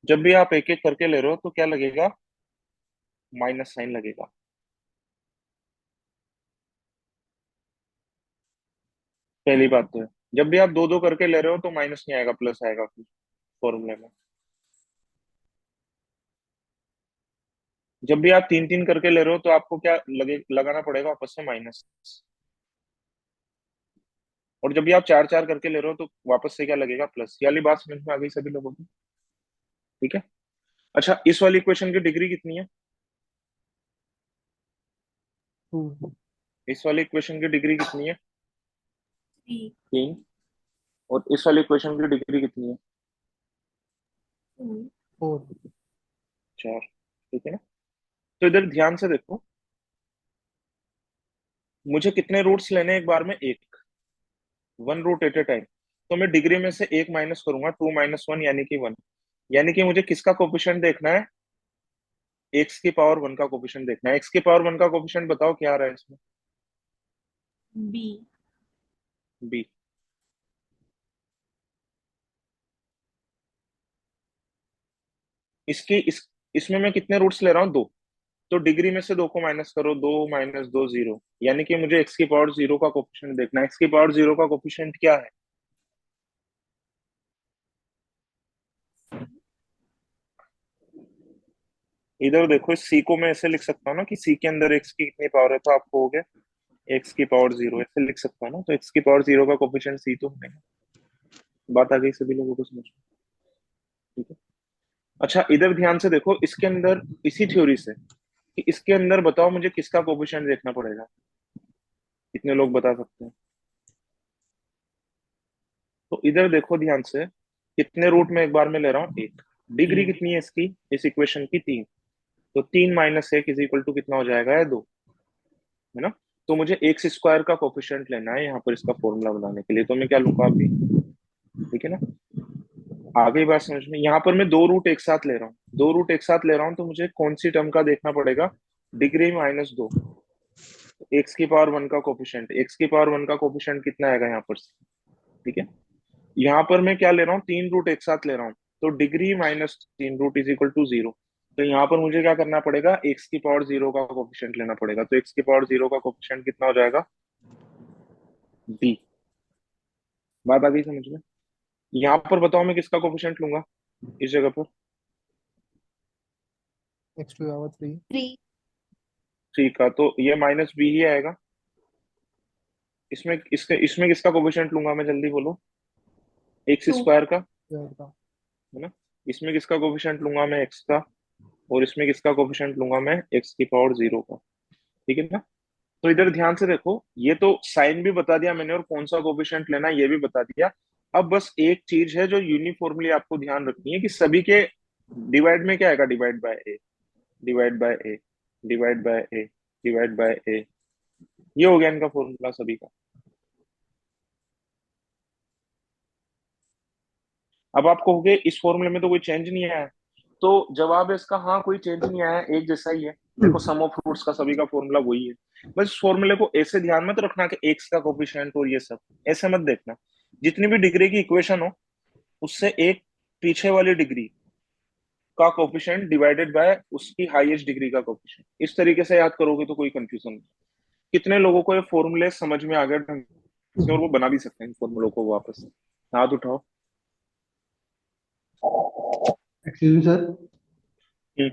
Speaker 1: जब भी आप एक एक करके ले रहे हो तो क्या लगेगा? माइनस साइन लगेगा। पहली बात तो है, जब भी आप दो दो करके ले रहे हो तो माइनस नहीं आएगा, प्लस आएगा फिर फॉर्मूले में। जब भी आप तीन तीन करके ले रहे हो तो आपको क्या लगाना पड़ेगा वापस से माइनस। और जब भी आप चार चार करके ले रहे हो तो वापस से क्या लगेगा? प्लस। ये वाली बात समझ में आ गई सभी लोगों को? ठीक है। अच्छा, इस वाली इक्वेशन की डिग्री कितनी है?
Speaker 3: टू।
Speaker 1: इस वाली इक्वेशन की डिग्री कितनी है?
Speaker 4: 3,
Speaker 1: तीन। और इस वाली इक्वेशन की डिग्री कितनी है?
Speaker 4: 4,
Speaker 3: फोर।
Speaker 1: चार। ठीक है ना? तो इधर ध्यान से देखो, मुझे कितने रूट्स लेने हैं एक बार में? एक, one root at a time. तो मैं डिग्री में से एक माइनस करूंगा, टू माइनस वन यानी कि वन। यानी कि मुझे किसका कोफिशिएंट देखना है? एक्स की पावर वन का कोफिशिएंट देखना है। एक्स की पावर वन का कोफिशिएंट बताओ क्या आ रहा है इसमें?
Speaker 4: B,
Speaker 1: B. इसकी इसमें मैं कितने रूट्स ले रहा हूँ? दो। तो डिग्री में से दो को माइनस करो, दो माइनस दो जीरो, यानी कि मुझे एक्स की पावर जीरो का कोफिशिएंट देखना है। एक्स की पावर जीरो का कोफिशिएंट क्या है? इधर देखो, इस सी को मैं ऐसे लिख सकता हूँ ना कि सी के अंदर एक्स की कितनी पावर है, तो आपको हो गया एक्स की पावर जीरो, ऐसे लिख सकता हूँ ना। तो एक्स की पावर जीरो का कोफिशिएंट सी तो है। बात आ गई सभी लोगों को समझ में? ठीक है। अच्छा, इधर ध्यान से देखो, इसके अंदर इसी थ्योरी से कि इसके अंदर बताओ मुझे किसका कोफिशिएंट देखना पड़ेगा, कितने लोग बता सकते हैं? तो इधर देखो ध्यान से, कितने रूट में एक बार में ले रहा हूँ? एक। डिग्री
Speaker 2: तीन।
Speaker 1: कितनी है इसकी, इस इक्वेशन की? तीन। तो तीन माइनस एक इज इक्वल टू कितना हो जाएगा? है दो, है ना? तो मुझे एक्स स्क्वायर का कोफिशिएंट लेना है यहाँ पर इसका फॉर्मूला बनाने के लिए, तो मैं क्या लूंगा अभी? ठीक है ना? आ गई बात समझ में? यहाँ पर मैं दो रूट एक साथ ले रहा हूँ, दो रूट एक साथ ले रहा हूँ तो मुझे कौन सी टर्म का देखना पड़ेगा, डिग्री -2। एक्स की पावर वन का कोफिशिएंट, एक्स की पावर वन का कोफिशिएंट कितना आएगा यहाँ पर, ठीक है। यहाँ पर मैं क्या ले रहा हूँ, तीन रूट एक साथ ले रहा हूँ, तो degree -3 root is equal to 0। तो यहाँ पर मुझे क्या करना पड़ेगा, एक्स की पावर 0 का कोफिशिएंट लेना पड़ेगा। तो एक्स की पावर 0 का कोफिशिएंट कितना हो जाएगा, बी। बात आ गई समझ में। यहाँ पर बताओ मैं किसका कोफिशिएंट लूंगा इस जगह पर,
Speaker 3: x⁻³
Speaker 4: 3
Speaker 1: ठीक है, तो ये -b ही आएगा। इसमें किसका कोफिशिएंट लूंगा मैं, जल्दी बोलो, एक्स
Speaker 4: 2
Speaker 1: स्क्वायर का,
Speaker 3: स्क्वायर का।
Speaker 1: है ना। इसमें किसका कोफिशिएंट लूंगा मैं, एक्स का। और इसमें किसका कोफिशिएंट लूंगा मैं, एक्स की पावर 0 का, ठीक है ना। तो इधर ध्यान से देखो, ये तो साइन भी बता दिया मैंने और कौन सा कोफिशिएंट लेना है ये भी बता दिया। अब बस एक चीज है जो यूनिफॉर्मली आपको ध्यान रखनी है कि सभी के डिवाइड में क्या आएगा, divide by a, divide by a, divide by a, divide by a. ये हो गया इनका फॉर्मूला सभी का। अब आप कहोगे इस फॉर्मूले में तो कोई चेंज नहीं आया है, तो जवाब है इसका हाँ, कोई चेंज नहीं आया है, एक जैसा ही है। देखो सम ऑफ फ्रूट्स का सभी का फॉर्मूला वही है। बस इस फॉर्मूले को ऐसे ध्यान मत रखना कि एक्स का कोफिशिएंट और ये सब, ऐसे मत देखना। जितनी भी डिग्री की इक्वेशन हो उससे एक पीछे वाली डिग्री का कोफिशिएंट डिवाइडेड बाय उसकी हाईएस्ट डिग्री का कोफिशिएंट, इस तरीके से याद करोगे तो कोई कंफ्यूजन नहीं। कितने लोगों को ये फॉर्मूले समझ में आ गए ढंग से और वो बना भी सकते हैं इन फॉर्मूलों को वापस। हाथ उठाओ।
Speaker 5: Excuse me sir.
Speaker 1: हम्म,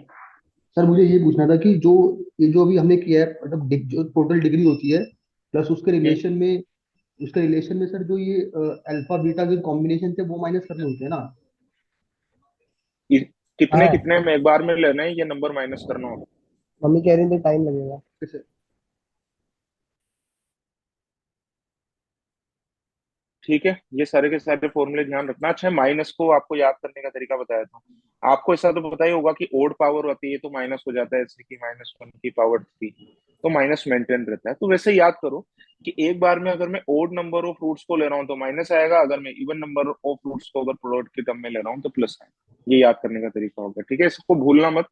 Speaker 5: सर मुझे ये पूछना था कि ये जो अभी हमने किया है, मतलब जो टोटल डिग्री होती है प्लस
Speaker 1: हम्म।
Speaker 5: उसके रिलेशन में सर जो ये अल्फा बीटा के कॉम्बिनेशन थे वो माइनस करने होते हैं ना।
Speaker 1: इ- कितने
Speaker 3: हाँ,
Speaker 1: कितने में एक बार में लेना है, ये नंबर माइनस करना होगा।
Speaker 3: मम्मी कह रही थी टाइम लगेगा।
Speaker 5: कैसे?
Speaker 1: ठीक है, ये सारे के सारे फॉर्मूले ध्यान रखना। अच्छा, माइनस को आपको याद करने का तरीका बताया था। आपको ऐसा तो पता ही होगा कि ओड पावर होती है तो माइनस हो जाता है, जैसे कि -1 की पावर 3, तो माइनस मेंटेन रहता है। तो वैसे याद करो कि एक बार में अगर मैं ओड नंबर ऑफ फ्रूट्स को ले रहा हूँ तो माइनस आएगा, अगर मैं इवन नंबर ऑफ फ्रूट्स को अगर प्रोडक्ट की टर्म में ले रहा हूँ तो प्लस आएगा। ये याद करने का तरीका होगा, ठीक है, इसको भूलना मत।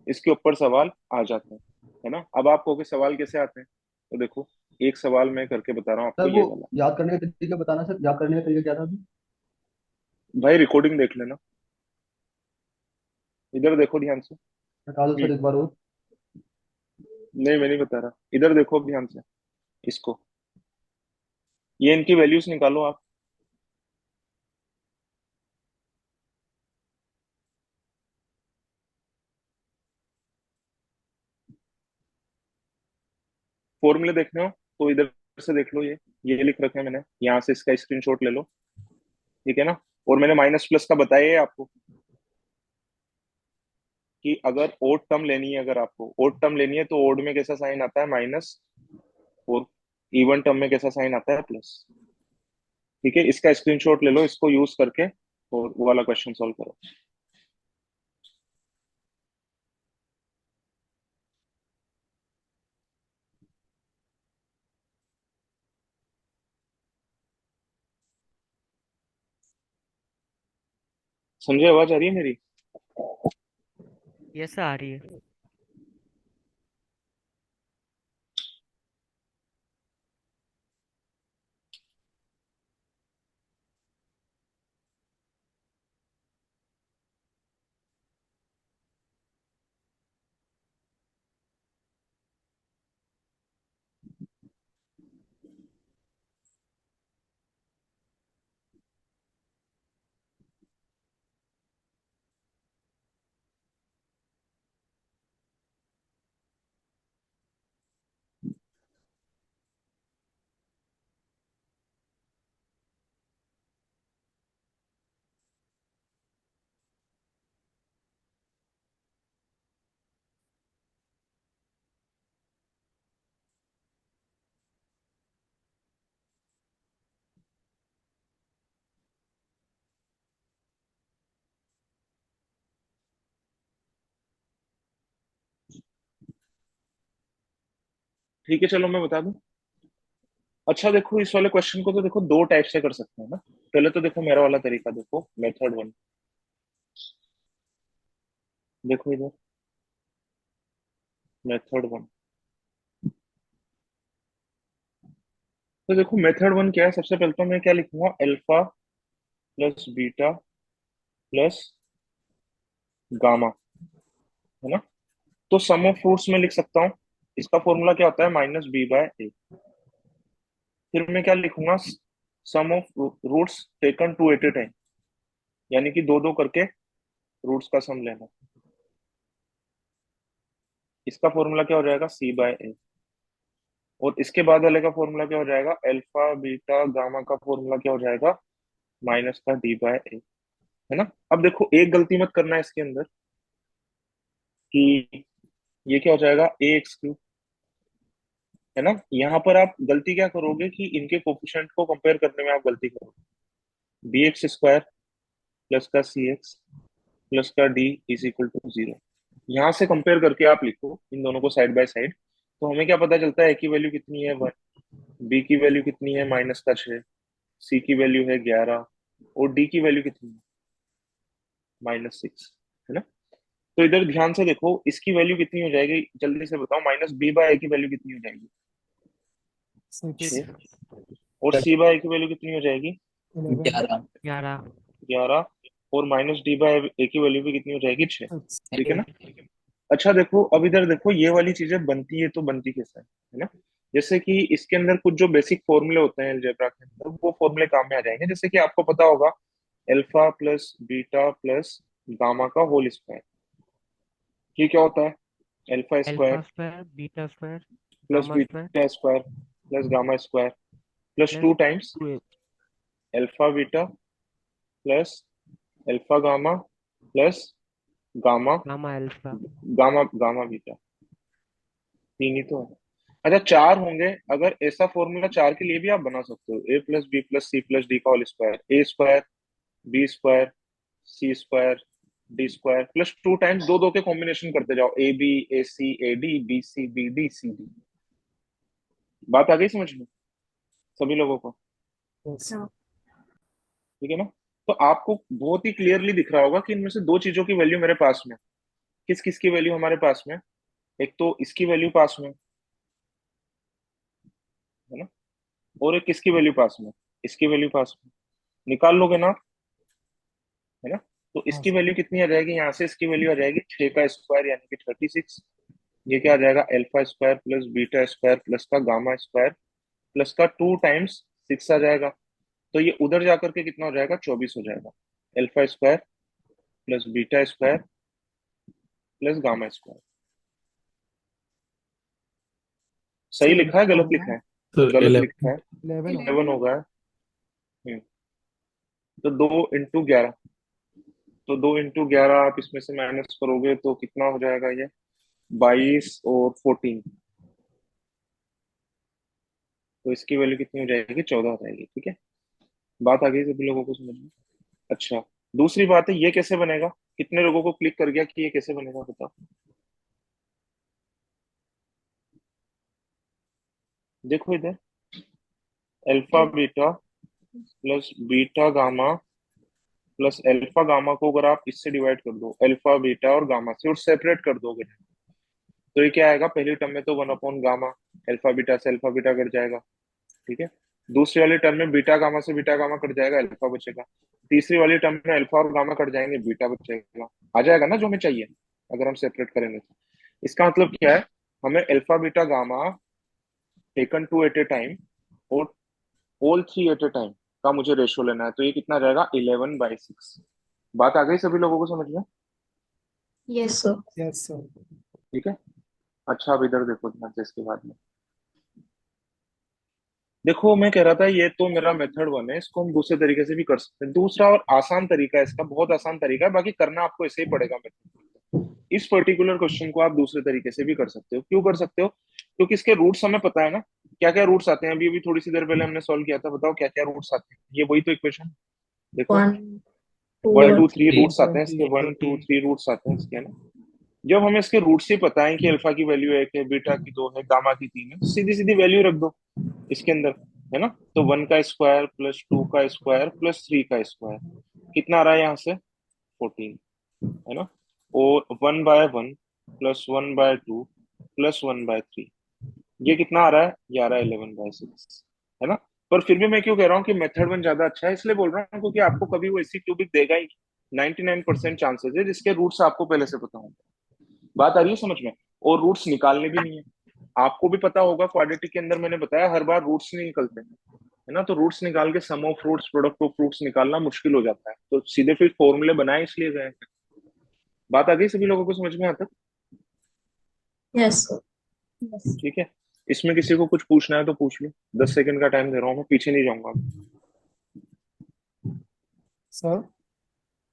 Speaker 1: इसके ऊपर सवाल आ जाते हैं, है ना। अब आप कहोगे सवाल कैसे आते हैं, तो देखो एक सवाल मैं करके बता रहा हूँ आपको,
Speaker 5: सर वो
Speaker 1: ये वाला।
Speaker 5: याद करने का तरीका बताना सर, याद करने का तरीका क्या था अभी?
Speaker 1: भाई रिकॉर्डिंग देख लेना, इधर देखो ध्यान से।
Speaker 5: बता दो
Speaker 1: हम्म,
Speaker 5: सर एक बार और।
Speaker 1: नहीं मैं नहीं बता रहा, इधर देखो अब ध्यान से इसको। ये इनकी वैल्यूज निकालो आप। फॉर्मूले देखने हो तो इधर से देख लो, ये लिख रखे हैं मैंने, यहाँ से इसका स्क्रीनशॉट ले लो, ठीक है ना। और मैंने माइनस प्लस का बताया है आपको कि अगर ओड टर्म लेनी है, अगर आपको ओड टर्म लेनी है तो ओड में कैसा साइन आता है, माइनस। और इवन टर्म में कैसा साइन आता है, प्लस। ठीक है, इसका स्क्रीनशॉट ले लो, इसको यूज करके और वो वाला क्वेश्चन सॉल्व करो। समझे, आवाज आ रही है मेरी।
Speaker 2: यस आ रही है।
Speaker 1: ठीक है, चलो मैं बता दूं। अच्छा देखो, इस वाले क्वेश्चन को तो देखो दो टाइप से कर सकते हैं ना। पहले तो देखो मेरा वाला तरीका देखो, मेथड 1। देखो इधर मेथड वन। तो देखो मेथड वन क्या है, सबसे पहले तो मैं क्या लिखूंगा, alpha plus beta plus gamma, है ना। तो सम ऑफ रूट्स में लिख सकता हूँ, इसका फॉर्मूला क्या होता है, माइनस बी बाय ए। फिर मैं क्या लिखूंगा, sum of roots taken two at a time, यानी कि दो दो करके रूट्स का सम लेना। इसका फॉर्मूला क्या हो जाएगा, सी बाय ए। और इसके बाद वाले का फॉर्मूला क्या हो जाएगा, अल्फा बीटा गामा का फॉर्मूला क्या हो जाएगा, माइनस का डी बाय ए, है ना। अब देखो एक गलती मत करना है इसके अंदर, कि ये क्या हो जाएगा, ए एक्स क्यूब, है ना। यहाँ पर आप गलती क्या करोगे कि इनके कोफिशिएंट को कंपेयर करने में आप गलती करोगे, बी एक्स स्क्वायर प्लस का सी एक्स प्लस का d is equal to zero. यहाँ से कंपेयर करके आप लिखो इन दोनों को साइड बाय साइड, तो हमें क्या पता चलता है, ए की वैल्यू कितनी है 1, बी की वैल्यू कितनी है माइनस का 6, सी की वैल्यू है 11, और डी की वैल्यू कितनी है -6, है ना। तो इधर ध्यान से देखो, इसकी वैल्यू कितनी हो जाएगी, जल्दी से बताओ, माइनस बी बाय ए की वैल्यू कितनी हो जाएगी,
Speaker 3: 6,
Speaker 1: 6, और सी बाय ए की वैल्यू कितनी हो जाएगी
Speaker 3: 11,
Speaker 2: 11।
Speaker 1: 11, और माइनस डी बाय ए की वैल्यू भी कितनी हो जाएगी 6,
Speaker 3: 6.
Speaker 1: ठीक है ना। अच्छा देखो, अब इधर देखो ये वाली चीजें बनती है, तो बनती कैसे है ना। जैसे कि इसके अंदर कुछ जो बेसिक फॉर्मूले होते हैं अलजेब्रा के अंदर, वो फॉर्मूले काम में आ जाएंगे। जैसे कि आपको पता होगा, alpha plus beta plus gamma का होल स्क्वायर, ये क्या होता है, alpha
Speaker 2: alpha
Speaker 1: square
Speaker 2: square, beta square,
Speaker 1: plus
Speaker 2: gamma square
Speaker 1: beta square plus gamma square plus
Speaker 2: plus
Speaker 1: 2 times
Speaker 2: 2
Speaker 1: alpha beta plus alpha gamma plus gamma
Speaker 2: gamma alpha.
Speaker 1: Gamma gamma beta. तीन ही तो है। अच्छा चार होंगे, अगर ऐसा फॉर्मूला चार के लिए भी आप बना सकते हो, a plus b plus c plus d का whole square, a square b square c square d square plus 2 times दो दो के कॉम्बिनेशन करते जाओ, a b a c a d b c b d c d. बात आ गई समझ में सभी लोगों को,
Speaker 3: Yes.
Speaker 4: हाँ।
Speaker 1: ठीक है ना। तो आपको बहुत ही क्लियरली दिख रहा होगा कि इनमें से दो चीजों की वैल्यू मेरे पास में, किस किस की वैल्यू हमारे पास में, एक तो इसकी वैल्यू पास में, है ना, और एक किसकी वैल्यू पास में, इसकी वैल्यू पास में, निकाल लोगे ना, है ना। तो
Speaker 3: हाँ
Speaker 1: इसकी
Speaker 3: सर.
Speaker 1: वैल्यू कितनी आ जाएगी, यहाँ से इसकी वैल्यू आ जाएगी 6 का स्क्वायर यानी कि 36। ये क्या आ जाएगा, alpha square plus beta square plus का गामा स्क्वायर प्लस का 2 टाइम्स 6 आ जाएगा। तो ये उधर जाकर के कितना हो जाएगा, 24 हो जाएगा, alpha square plus beta square plus gamma square. सही
Speaker 3: सर
Speaker 1: लिखा है
Speaker 3: 11
Speaker 1: गलत
Speaker 3: होगा.
Speaker 1: लिखा है,
Speaker 6: सर
Speaker 1: गलत
Speaker 6: 11।
Speaker 1: लिखा है,
Speaker 3: 11 होगा.
Speaker 1: 11 होगा। हम्म, तो 2 × 11, तो 2 × 11 आप इसमें से माइनस करोगे तो कितना हो जाएगा, ये 22 और 14, तो इसकी वैल्यू कितनी हो जाएगी, 14 हो जाएगी, ठीक है। बात आ गई सभी लोगों को समझ में। अच्छा दूसरी बात है, ये कैसे बनेगा, कितने लोगों को क्लिक कर गया कि ये कैसे बनेगा बताओ। देखो इधर, alpha beta plus beta gamma plus alpha gamma को अगर आप इससे डिवाइड कर दो, अल्फा बीटा और गामा से, और सेपरेट कर दोगे, तो ये क्या आएगा, पहली टर्म में तो 1 अपॉन गामा, अल्फा बीटा से अल्फा बीटा कट जाएगा, ठीक है। दूसरी वाली टर्म में बीटा गामा से बीटा गामा कट जाएगा, अल्फा बचेगा। तीसरी वाली टर्म में अल्फा और गामा कट जाएंगे, बीटा बचेगा, आ जाएगा ना जो हमें चाहिए, अगर हम सेपरेट करेंगे तो। इसका मतलब क्या है, हमें alpha beta gamma taken two at a time और all three at a time का मुझे रेशियो लेना है, तो ये कितना रहेगा, 11/6। बात आ गई सभी लोगों को समझ में,
Speaker 4: यस सर।
Speaker 3: Yes sir.
Speaker 1: ठीक है। अच्छा अब इधर देखो ध्यान से, इसके बाद में देखो, मैं कह रहा था ये तो मेरा मेथड वन है, इसको हम दूसरे तरीके से भी कर सकते हैं। दूसरा और आसान तरीका है इसका, बहुत आसान तरीका है, बाकी करना आपको ऐसे ही पड़ेगा मेथड। इस पर्टिकुलर क्वेश्चन को आप दूसरे तरीके से भी कर सकते हो। क्यों कर सकते हो, क्योंकि इसके रूट्स हमें पता है ना, क्या क्या रूट्स आते हैं। अभी अभी थोड़ी सी देर पहले हमने सॉल्व किया था, बताओ क्या क्या रूट्स आते हैं, ये वही तो इक्वेशन, देखो
Speaker 4: 1
Speaker 1: वन
Speaker 4: 2
Speaker 1: टू थ्री
Speaker 2: 3
Speaker 1: रूट्स आते हैं इसके, 1
Speaker 2: 20।
Speaker 1: 2 3 रूट्स आते हैं इसके, है ना। जब हमें इसके रूट्स ही पता है कि अल्फा की वैल्यू 1 है, बीटा की 2 है, गामा की 3 है, तो सीधी सीधी वैल्यू रख दो इसके अंदर, है ना। तो 1 का स्क्वायर प्लस 2 का स्क्वायर प्लस 3 का स्क्वायर कितना आ रहा है यहाँ से, 14, है ना। और 1/1 प्लस 1/2 प्लस 1/3, ये कितना आ रहा है? ये आ रहा है 11/6, है ना? पर फिर भी मैं क्यों कह रहा हूँ कि मेथड वन ज्यादा अच्छा है, इसलिए बोल रहा हूँ क्योंकि आपको कभी वो ऐसी क्यूबिक देगा ही 99% चांसेस है जिसके रूट्स आपको पहले से पता होंगे। बात आ रही है समझ में? और रूट्स निकालने भी नहीं है। आपको भी पता होगा क्वाड्रेटिक के अंदर मैंने बताया हर बार रूट्स नहीं निकलते, है ना? तो रूट्स निकाल के sum of roots product of roots निकालना मुश्किल हो जाता है, तो सीधे फिर फॉर्मूले बनाए इसलिए गए हैं। बात आ गई सभी लोगों को समझ में आता?
Speaker 4: Yes, sir. Yes.
Speaker 1: ठीक है, इसमें किसी को कुछ पूछना है तो पूछ लो, 10 सेकंड का टाइम दे रहा हूँ, मैं पीछे नहीं जाऊंगा।
Speaker 3: सर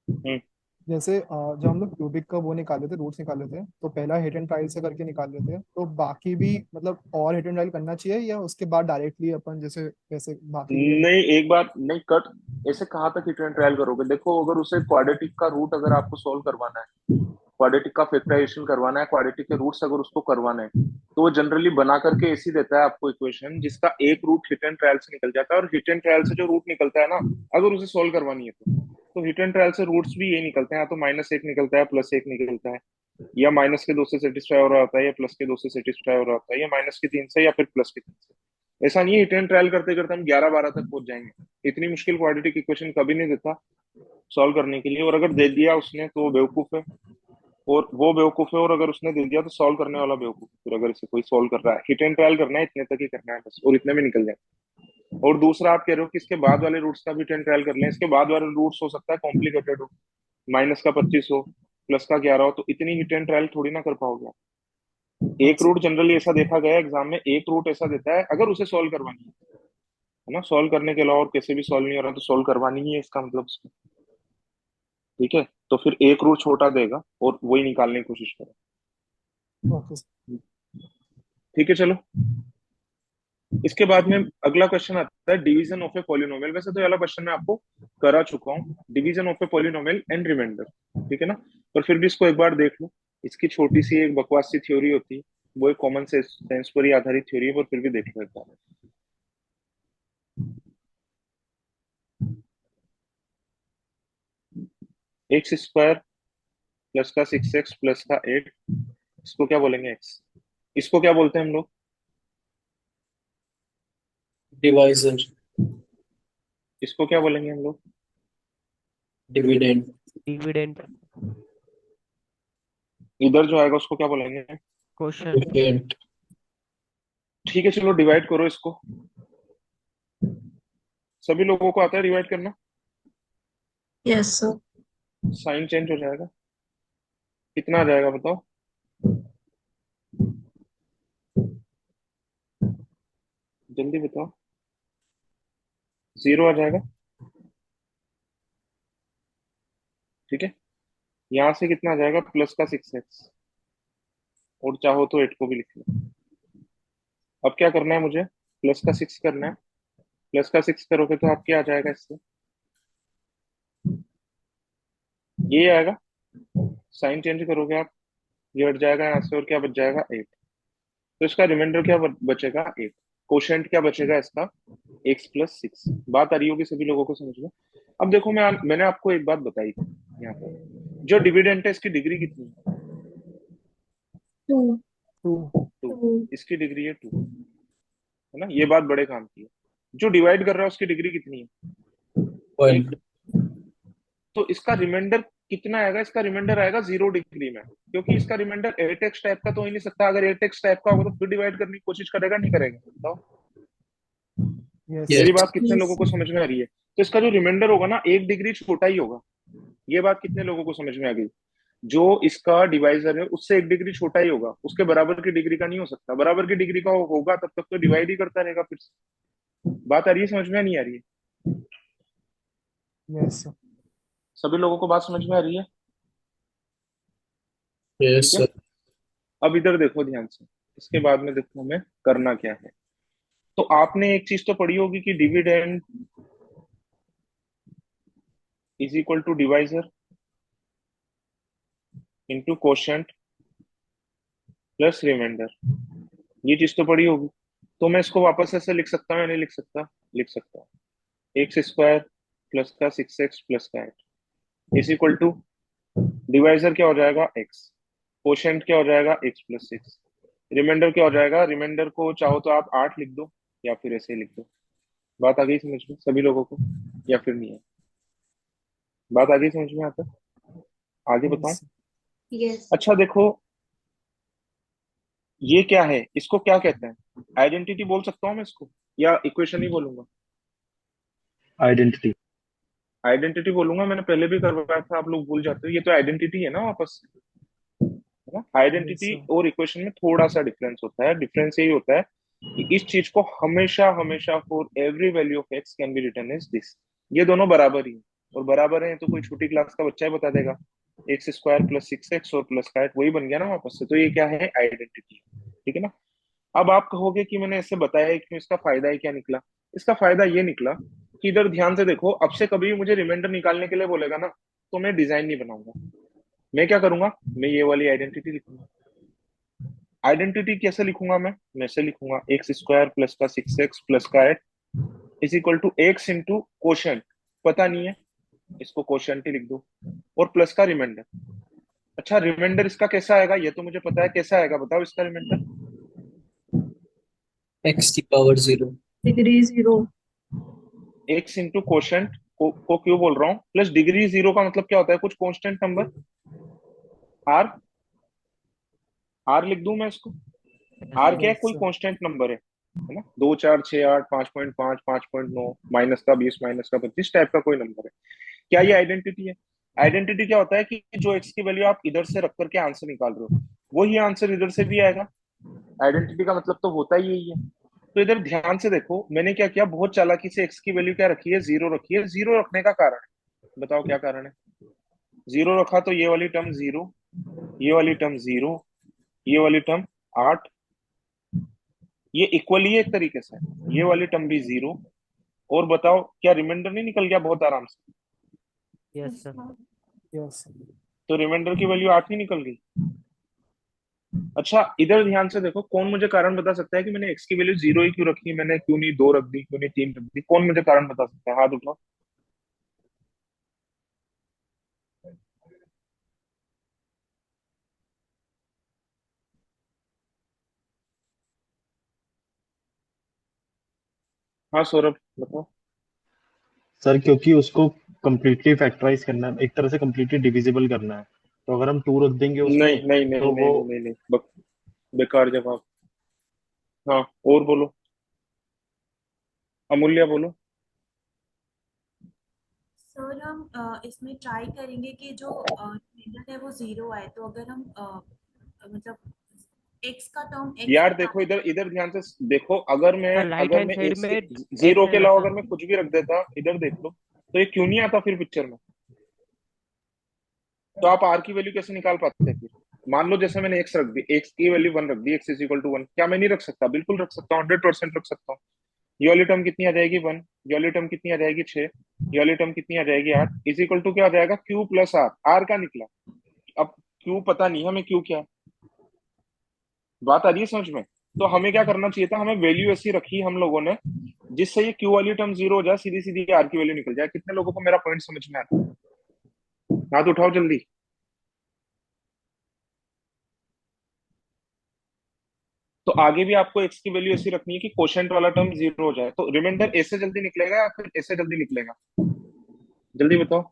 Speaker 1: हम्म।
Speaker 3: जैसे जब हम लोग क्यूबिक का वो निकाले थे, रूट्स निकाले थे, तो पहला हिट एंड ट्रायल से करके निकाले थे, तो बाकी भी मतलब और हिट एंड ट्रायल करना चाहिए या उसके बाद डायरेक्टली अपन जैसे वैसे बाकी के लिए?
Speaker 1: नहीं, एक बार नहीं कट, ऐसे कहाँ तक रिटर्न ट्रायल करोगे? देखो अगर उसे क्वाड्रेटिक का रूट अगर आपको सॉल्व करवाना है, क्वाड्रेटिक का फैक्टराइजेशन करवाना है, क्वाड्रेटिक के रूट्स अगर उसको करवाना है, तो वो जनरली बना करके ऐसी देता है आपको इक्वेशन जिसका एक रूट हिट एंड ट्रायल से निकल जाता है, और हिट एंड ट्रायल से जो रूट निकलता है ना, अगर उसे सॉल्व करवानी है तो हिट एंड ट्रायल से रूट्स भी ये निकलते हैं, या तो -1 निकलता है, +1 निकलता है, या -2 से सेटिस्फाई हो रहा होता है, या +2 से सेटिस्फाई हो रहा होता है, या -3 से, या फिर +3 से। ऐसा नहीं है हिट एंड ट्रायल करते करते हम 11-12 तक पहुंच जाएंगे। इतनी मुश्किल क्वाड्रेटिक इक्वेशन कभी नहीं देता सॉल्व करने के लिए, और अगर दे दिया उसने तो वो बेवकूफ है, और वो बेवकूफ है, और अगर उसने दे दिया तो सॉल्व करने वाला बेवकूफ है। फिर अगर इसे कोई सॉल्व कर रहा है, हिट एंड ट्रायल करना है, इतने तक ही करना है बस, और इतने में निकल जाए। और दूसरा आप कह रहे हो कि इसके बाद वाले रूट्स का भी हिट एंड ट्रायल कर लें, इसके बाद वाले रूट्स हो सकता है कॉम्प्लिकेटेड हो, -25 हो, +11 हो, तो इतनी हिट एंड ट्रायल थोड़ी ना कर पाओगे आप।
Speaker 3: हाँ
Speaker 1: एक
Speaker 3: सर।
Speaker 1: रूट जनरली ऐसा देखा गया एग्जाम में, एक रूट ऐसा देता है अगर उसे सॉल्व करवानी है ना, सॉल्व करने के अलावा और कैसे भी सॉल्व नहीं हो रहा तो सॉल्व करवानी ही है इसका मतलब उसमें। ठीक है, तो फिर एक रूट छोटा देगा और वही निकालने की कोशिश करें।
Speaker 3: Okay sir.
Speaker 1: ठीक है चलो, इसके बाद में अगला क्वेश्चन आता है डिवीजन ऑफ ए पॉलिनोमियल। वैसे तो ये वाला क्वेश्चन मैं आपको करा चुका हूँ, division of a polynomial and remainder, ठीक है ना? पर फिर भी इसको एक बार देख लो। इसकी छोटी सी एक बकवास सी थ्योरी होती है, वो एक कॉमन सेंस पर ही आधारित थ्योरी है, पर फिर भी देख लो एक बार। x² प्लस का 6x प्लस का 8, इसको क्या बोलेंगे? एक्स, इसको क्या बोलते हैं हम लोग?
Speaker 6: डिवाइजर,
Speaker 1: इसको क्या बोलेंगे हम लोग?
Speaker 6: डिविडेंड,
Speaker 2: डिविडेंड,
Speaker 1: इधर जो आएगा उसको क्या बोलेंगे?
Speaker 2: क्वेश्चन,
Speaker 6: डिविडेंड,
Speaker 1: ठीक है चलो, डिवाइड करो इसको। सभी लोगों को आता है डिवाइड करना?
Speaker 4: Yes, sir.
Speaker 1: साइन चेंज हो जाएगा, कितना आ जाएगा बताओ? जल्दी बताओ। 0 आ जाएगा, ठीक है। यहाँ से कितना आ जाएगा? प्लस का 6x, और चाहो तो 8 को भी लिख लो। अब क्या करना है मुझे? प्लस का 6 करना है। प्लस का 6 करोगे तो आप क्या आ जाएगा इससे? ये आएगा। साइन चेंज करोगे आप, ये हट जाएगा यहाँ से, और क्या बच जाएगा? 8। तो इसका रिमाइंडर क्या बचेगा? 8। कोशेंट क्या बचेगा इसका? x+6। बात आ रही होगी सभी लोगों को समझ में? अब देखो मैंने आपको एक बात बताई थी, यहाँ पर जो डिविडेंट है इसकी डिग्री कितनी है?
Speaker 4: 2.
Speaker 3: 2।
Speaker 1: 2।
Speaker 4: 2.
Speaker 1: इसकी डिग्री है 2, है ना? ये बात बड़े काम की है। जो डिवाइड कर रहा है उसकी डिग्री कितनी है?
Speaker 6: 1,
Speaker 1: 8। तो इसका रिमाइंडर कितना आएगा? इसका रिमाइंडर आएगा 0 डिग्री में, क्योंकि इसका रिमाइंडर 8x टाइप का तो हो ही नहीं सकता। अगर 8x टाइप का होगा तो फिर डिवाइड करने की कोशिश करेगा, नहीं करेगा? बताओ,
Speaker 3: यस।
Speaker 1: मेरी
Speaker 6: yes,
Speaker 1: बात कितने
Speaker 4: Yes.
Speaker 1: लोगों को समझ में आ रही है? तो इसका जो रिमाइंडर होगा ना, 1 डिग्री छोटा ही होगा। ये बात कितने लोगों को समझ में आ गई? जो इसका डिवाइजर है उससे 1 डिग्री छोटा ही होगा, उसके बराबर की डिग्री का नहीं हो सकता। बराबर की डिग्री का होगा तब तक तो डिवाइड ही करता रहेगा फिर से। बात आ रही है समझ में? नहीं आ रही है?
Speaker 3: Yes sir.
Speaker 1: सभी लोगों को बात समझ में आ रही है? ठीक
Speaker 6: yes,
Speaker 1: है,
Speaker 6: sir.
Speaker 1: अब इधर देखो ध्यान से, इसके बाद में देखो हमें करना क्या है। तो आपने एक चीज तो पढ़ी होगी कि dividend is equal to divisor into quotient plus remainder, ये चीज तो पढ़ी होगी। तो मैं इसको वापस ऐसे लिख सकता हूँ या नहीं लिख सकता? लिख सकता हूँ। x² प्लस का 6x प्लस का 8 इज इक्वल टू डिवाइजर क्या हो जाएगा एक्स, कोशेंट क्या हो जाएगा x+6, रिमाइंडर क्या हो जाएगा, रिमाइंडर को चाहो तो आप 8 लिख दो या फिर ऐसे ही लिख दो। बात आ गई समझ में सभी लोगों को या फिर नहीं है? बात आ गई समझ में आता? आगे बताऊं?
Speaker 3: Yes
Speaker 4: Yes.
Speaker 1: अच्छा देखो, ये क्या है, इसको क्या कहते हैं? आइडेंटिटी बोल सकता हूँ मैं इसको या इक्वेशन ही बोलूंगा?
Speaker 7: आइडेंटिटी।
Speaker 1: आइडेंटिटी बोलूंगा, मैंने पहले भी करवाया था, आप लोग भूल जाते हो। ये तो आइडेंटिटी है ना वापस से, है ना?
Speaker 3: यस
Speaker 1: आइडेंटिटी और इक्वेशन में थोड़ा सा डिफरेंस होता है। डिफरेंस यही होता है कि इस चीज को हमेशा हमेशा for every value of x can be written as this. ये दोनों बराबर ही हैं, और बराबर है तो कोई छोटी क्लास का बच्चा ही बता देगा। x² + 6x और प्लस का 8 वही बन गया ना वापस से। तो ये क्या है? आइडेंटिटी। ठीक है ना? अब आप कहोगे कि मैंने ऐसे बताया है क्यों, इसका फायदा ही क्या निकला? इसका फायदा ये निकला कि इधर ध्यान से देखो, अब से कभी मुझे रिमाइंडर निकालने के लिए बोलेगा ना, तो मैं डिजाइन नहीं बनाऊंगा। मैं क्या करूंगा? मैं ये वाली आइडेंटिटी लिखूंगा। आइडेंटिटी कैसे लिखूंगा मैं ऐसे लिखूंगा, x² + 6x प्लस का 8 is equal to x into quotient, पता नहीं है, इसको कोशेंट ही लिख दो, और प्लस का रिमाइंडर। अच्छा, रिमाइंडर इसका कैसा आएगा? ये तो मुझे पता है कैसा आएगा, बताओ इसका remainder.
Speaker 6: x⁻0।
Speaker 4: Degree 0.
Speaker 1: X into quotient को क्यों बोल रहा हूँ? प्लस डिग्री जीरो का मतलब क्या होता है? कुछ कांस्टेंट नंबर, आर। आर लिख दूं मैं इसको? आर क्या है?
Speaker 3: यस
Speaker 1: कोई कांस्टेंट नंबर है ना? 2, 4, 6, 8, 5.5, 5.9, -20, -25 टाइप का कोई नंबर है। क्या ये आइडेंटिटी है? आइडेंटिटी क्या होता है कि जो एक्स की वैल्यू आप इधर से रख करके आंसर निकाल रहे हो, वही आंसर इधर से भी आएगा। आइडेंटिटी का मतलब तो होता ही यही है। तो इधर ध्यान से देखो, मैंने क्या किया, बहुत चालाकी से एक्स की वैल्यू क्या रखी है? 0 रखी है। 0 रखने का कारण है, बताओ क्या कारण है? 0 रखा तो ये वाली टर्म 0, ये वाली टर्म 0, ये वाली टर्म 8, ये इक्वली है एक तरीके से, ये वाली टर्म भी 0। और बताओ क्या रिमाइंडर नहीं निकल गया बहुत आराम से?
Speaker 2: Yes sir.
Speaker 3: यस
Speaker 1: तो रिमाइंडर की वैल्यू 8 ही निकल गई। अच्छा इधर ध्यान से देखो, कौन मुझे कारण बता सकता है कि मैंने एक्स की वैल्यू 0 ही क्यों रखी? मैंने क्यों नहीं 2 रख दी, क्यों नहीं 3 रख दी? कौन मुझे कारण बता सकता है? हाथ उठाओ। हाँ सौरभ बताओ।
Speaker 7: सर क्योंकि उसको कंप्लीटली फैक्टराइज करना है, एक तरह से कंप्लीटली डिविजिबल करना है, तो अगर हम 2 रख देंगे उसमें
Speaker 1: नहीं नहीं नहीं
Speaker 7: तो
Speaker 1: नहीं
Speaker 7: वो।
Speaker 1: नहीं नहीं, नहीं। बेकार जवाब। हाँ, और बोलो, अमूल्य बोलो।
Speaker 8: सर हम इसमें ट्राई करेंगे कि जो रिजल्ट है वो 0 आए। तो अगर हम मतलब एक्स का टर्म एक्स
Speaker 1: यार देखो,
Speaker 8: निकाल।
Speaker 1: इधर इधर ध्यान से देखो, अगर मैं
Speaker 2: सर राइट
Speaker 1: अगर
Speaker 2: हैंड
Speaker 1: मैं
Speaker 2: साइड
Speaker 1: एक्स
Speaker 2: में
Speaker 1: के
Speaker 2: एक्स
Speaker 1: 0
Speaker 2: है
Speaker 1: के अलावा अगर
Speaker 2: मतलब।
Speaker 1: मैं कुछ भी रख देता, इधर देख लो, तो ये क्यों नहीं आता फिर पिक्चर में? तो आप आर की वैल्यू कैसे निकाल पाते हैं फिर? मान लो जैसे मैंने एक्स रख दी, एक्स की वैल्यू 1 रख दी, x = 1, क्या मैं नहीं रख सकता? बिल्कुल रख सकता हूँ, 100% रख सकता हूँ। ये वाली टर्म कितनी आ जाएगी? 1। ये वाली टर्म कितनी आ जाएगी? 6। ये वाली टर्म कितनी आ जाएगी? 8 इज इक्वल टू क्या आ जाएगा? Q plus are. आर का निकला। अब क्यू पता नहीं हमें, क्यू क्या है? बात आ रही है समझ में? तो हमें क्या करना चाहिए था? हमें वैल्यू ऐसी रखी हम लोगों ने जिससे ये क्यू वाली टर्म 0 हो जाए, सीधी सीधी आर की वैल्यू निकल जाए। कितने लोगों को मेरा पॉइंट समझ में आता है? हाथ उठाओ जल्दी। तो आगे भी आपको एक्स की वैल्यू ऐसी रखनी है कि कोशेंट वाला टर्म 0 हो जाए। तो रिमाइंडर ऐसे जल्दी निकलेगा या फिर ऐसे जल्दी निकलेगा? जल्दी बताओ।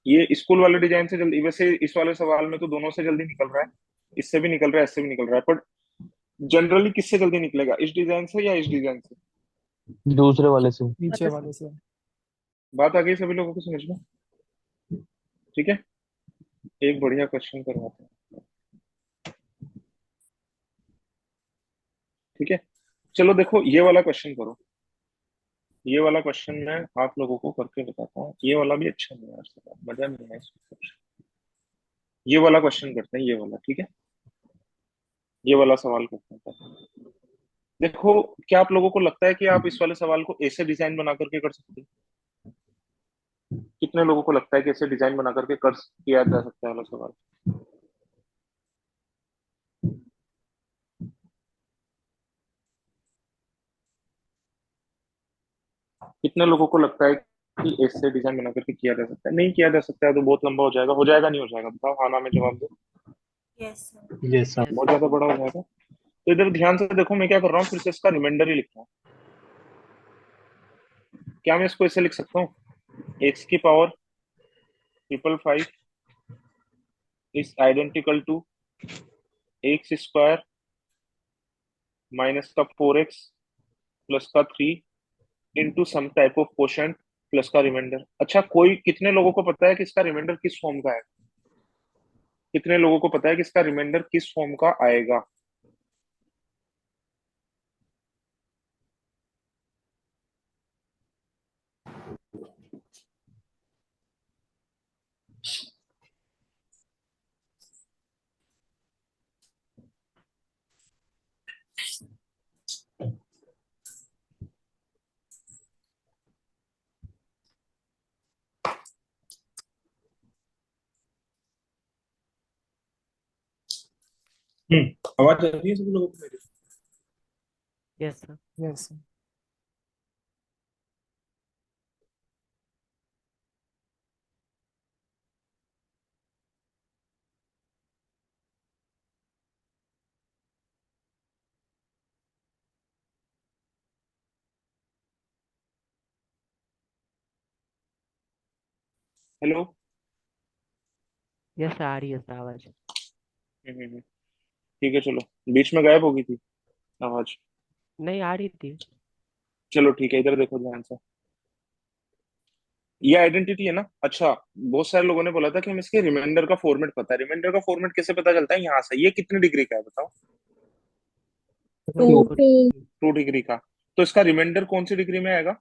Speaker 1: ये स्कूल वाले डिजाइन से जल्दी, वैसे इस वाले सवाल में तो दोनों से जल्दी निकल रहा है, इससे भी निकल रहा है, इससे भी निकल रहा है, पर जनरली किससे जल्दी निकलेगा? इस डिजाइन से या इस डिजाइन से?
Speaker 7: दूसरे वाले से।
Speaker 3: नीचे वाले से।
Speaker 1: बात आ गई सभी लोगों को समझ में? ठीक है, एक बढ़िया क्वेश्चन करवाते हैं। ठीक है, चलो देखो ये वाला क्वेश्चन करो। ये वाला क्वेश्चन मैं आप लोगों को करके बताता हूँ। ये वाला भी अच्छा नहीं है यार, सवाल मजा नहीं है इसमें। ये वाला क्वेश्चन करते हैं, ये वाला, ठीक है? ये वाला सवाल करते हैं। देखो, क्या आप लोगों को लगता है कि आप इस वाले सवाल को ऐसे डिजाइन बना करके कर सकते हैं? कितने लोगों को लगता है कि ऐसे डिजाइन बना करके कर किया जा सकता है वाला सवाल? कितने लोगों को लगता है कि इससे डिजाइन बना करके किया जा सकता है, नहीं किया जा सकता है तो बहुत लंबा हो जाएगा नहीं हो जाएगा, बताओ हाँ ना में जवाब दो।
Speaker 8: Yes sir.
Speaker 7: Yes sir.
Speaker 2: Yes
Speaker 1: बहुत ज्यादा बड़ा हो जाएगा। तो इधर ध्यान से देखो, मैं क्या कर रहा हूँ, फिर से इसका रिमाइंडर ही लिख रहा हूँ। क्या मैं इसको ऐसे लिख सकता हूँ, एक्स की power 555 is identical to X square minus का 4x प्लस का 3 into some type of quotient plus का रिमाइंडर। अच्छा, कोई कितने लोगों को पता है कि इसका रिमाइंडर किस फॉर्म का है? कितने लोगों को पता है कि इसका रिमाइंडर किस फॉर्म का आएगा? आवाज आ रही है सभी लोगों को मेरी?
Speaker 2: Yes sir.
Speaker 3: Yes.
Speaker 1: Hello.
Speaker 2: Yes आ रही है सर आवाज।
Speaker 1: ठीक है, चलो। बीच में गायब हो गई थी आवाज।
Speaker 2: नहीं आ रही थी।
Speaker 1: चलो ठीक है, इधर देखो ध्यान से। ये आइडेंटिटी है ना। अच्छा, बहुत सारे लोगों ने बोला था कि हमें इसके रिमाइंडर का फॉर्मेट पता है। रिमाइंडर का फॉर्मेट कैसे पता चलता है? यहाँ से। ये कितने डिग्री का है बताओ?
Speaker 4: टू।
Speaker 1: 2 डिग्री का। तो इसका रिमाइंडर कौन सी डिग्री में आएगा?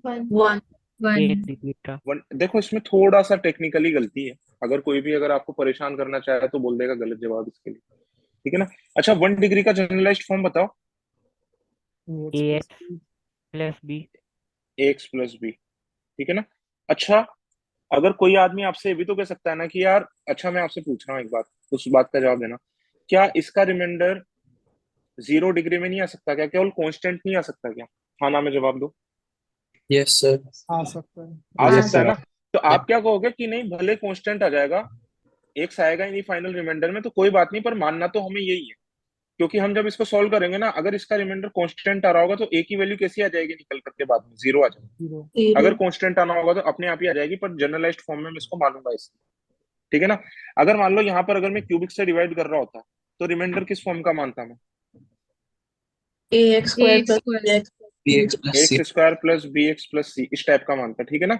Speaker 4: वन। वन।
Speaker 2: 8 डिग्री का।
Speaker 1: देखो, इसमें थोड़ा सा टेक्निकली गलती है। अगर कोई भी अगर आपको परेशान करना चाहे तो बोल देगा गलत जवाब इसके लिए। ठीक है ना। अच्छा, 1 डिग्री का जनरलाइज्ड फॉर्म बताओ।
Speaker 3: X
Speaker 2: a
Speaker 3: plus
Speaker 2: x plus b.
Speaker 1: X plus b. ठीक है ना। अच्छा, अगर कोई आदमी आपसे ये भी तो कह सकता है ना कि यार, अच्छा मैं आपसे पूछ रहा हूँ एक बात, उस बात का जवाब देना। क्या इसका रिमाइंडर 0 डिग्री में नहीं आ सकता क्या? केवल कांस्टेंट नहीं आ सकता क्या? हाँ ना में जवाब दो।
Speaker 6: Yes, sir.
Speaker 3: आ सकता है।
Speaker 1: आ
Speaker 4: हाँ
Speaker 7: यस
Speaker 1: सकता है
Speaker 7: सर।
Speaker 1: ना। तो
Speaker 6: Yeah.
Speaker 1: आप क्या कहोगे कि नहीं, भले कांस्टेंट आ जाएगा, एक्स आएगा ही नहीं फाइनल रिमाइंडर में, तो कोई बात नहीं, पर मानना तो हमें यही है। क्योंकि हम जब इसको सॉल्व करेंगे ना, अगर इसका रिमाइंडर कांस्टेंट आ रहा होगा तो ए की वैल्यू कैसी आ जाएगी निकल करके? बाद में 0 आ जाएगी।
Speaker 3: जीरो।
Speaker 1: अगर
Speaker 4: जीरो।
Speaker 1: कांस्टेंट आना होगा तो अपने आप ही आ जाएगी, पर जनरलाइज्ड फॉर्म में मैं इसको मानूंगा इसे। ठीक है ना। अगर मान लो यहाँ पर अगर मैं क्यूबिक से डिवाइड कर रहा होता तो रिमाइंडर किस फॉर्म का मानता मैं?
Speaker 4: A x square plus b x
Speaker 6: Bx plus
Speaker 1: x
Speaker 6: c.
Speaker 1: Square plus b x plus c, इस टाइप का मानता। ठीक है ना।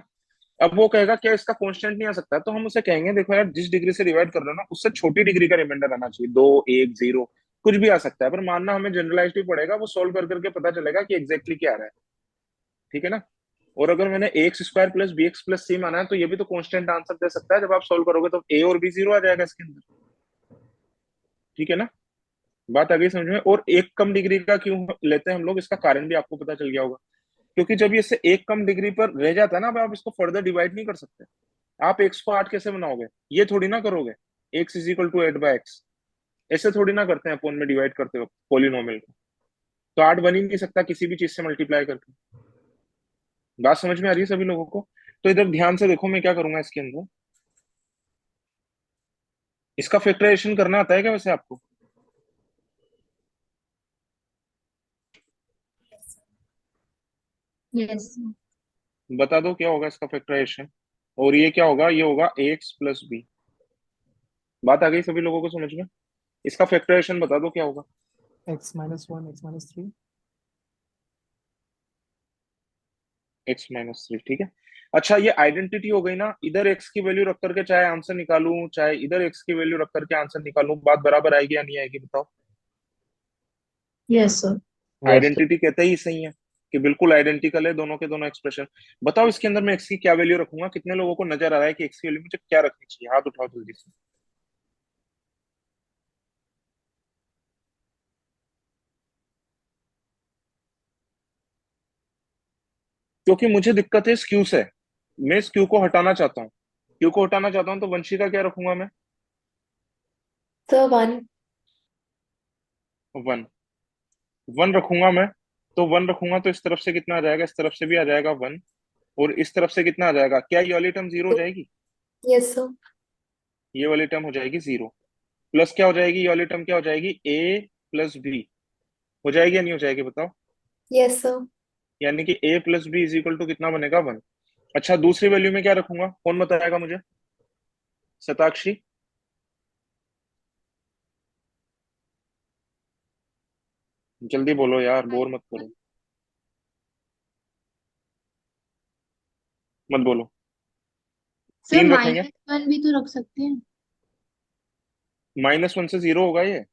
Speaker 1: अब वो कहेगा क्या इसका कांस्टेंट नहीं आ सकता? तो हम उसे कहेंगे देखो यार, जिस डिग्री से डिवाइड कर रहे हो ना, उससे छोटी डिग्री का रिमाइंडर आना चाहिए। 2, 1, 0 कुछ भी आ सकता है, पर मानना हमें जनरलाइज्ड ही पड़ेगा। वो सोल्व कर करके पता चलेगा कि एग्जैक्टली क्या आ रहा है। ठीक है ना। और अगर मैंने x square plus b x plus c माना है तो ये भी तो कांस्टेंट आंसर दे सकता है। जब आप सोल्व करोगे तो ए और बी 0 आ जाएगा इसके अंदर। ठीक है ना। बात आ गई समझ में? और एक कम डिग्री का क्यों लेते हैं हम लोग, इसका कारण भी आपको पता चल गया होगा। क्योंकि जब ये से एक कम डिग्री पर रह जाता है ना, अब आप इसको फर्दर डिवाइड नहीं कर सकते। आप एक्स को 8 कैसे बनाओगे? ये थोड़ी ना करोगे, x is equal to 8/x। ऐसे थोड़ी ना करते हैं अपोन में डिवाइड करते हो पोलिनोमियल को। तो 8 बन ही नहीं सकता किसी भी चीज से मल्टीप्लाई करके। बात समझ में आ रही है सभी लोगों को? तो इधर ध्यान से देखो, मैं क्या करूंगा इसके अंदर। इसका फैक्टराइजेशन करना आता है क्या वैसे आपको?
Speaker 4: यस।
Speaker 1: बता दो क्या होगा इसका फैक्टराइजेशन। और ये क्या होगा? ये होगा एक्स प्लस बी। बात आ गई सभी लोगों को समझ में? इसका फैक्टराइजेशन बता दो क्या होगा।
Speaker 3: x-1 x-3।
Speaker 1: x-3। ठीक है। अच्छा, ये आइडेंटिटी हो गई ना। इधर x की वैल्यू रख करके चाहे आंसर निकालूं, चाहे इधर x की वैल्यू रख करके आंसर निकालूं, बात बराबर आएगी या नहीं आएगी बताओ?
Speaker 4: Yes sir.
Speaker 7: Yes sir.
Speaker 1: Identity कहते ही सही है कि बिल्कुल आइडेंटिकल है दोनों के दोनों एक्सप्रेशन। बताओ इसके अंदर मैं x की क्या वैल्यू रखूंगा? कितने लोगों को नजर आ रहा है कि x की वैल्यू मुझे क्या रखनी चाहिए? हाथ उठाओ जल्दी से। क्योंकि मुझे दिक्कत है इस क्यू से। मैं इस क्यू को हटाना चाहता हूँ। क्यू को हटाना चाहता हूँ तो वंशी का क्या रखूंगा मैं?
Speaker 4: Sir one.
Speaker 1: 1। 1 रखूंगा मैं। तो 1 रखूंगा तो इस तरफ से कितना आ जाएगा? इस तरफ से भी आ जाएगा 1। और इस तरफ से कितना आ जाएगा? क्या ये वाली टर्म जीरो हो जाएगी?
Speaker 4: Yes sir.
Speaker 1: ये वाली टर्म हो जाएगी जीरो। प्लस क्या हो जाएगी? ये वाली टर्म क्या हो जाएगी? ए प्लस बी हो जाएगी या नहीं हो जाएगी बताओ?
Speaker 4: Yes sir.
Speaker 1: यानी कि a plus b is equal to कितना बनेगा? वन। अच्छा, दूसरी वैल्यू में क्या रखूंगा? कौन बताएगा मुझे? शताक्षी। जल्दी बोलो यार, बोर मत करो, मत बोलो।
Speaker 9: सर
Speaker 1: तीन रखेंगे।
Speaker 9: -1 भी तो रख सकते हैं।
Speaker 1: -1 से जीरो होगा ये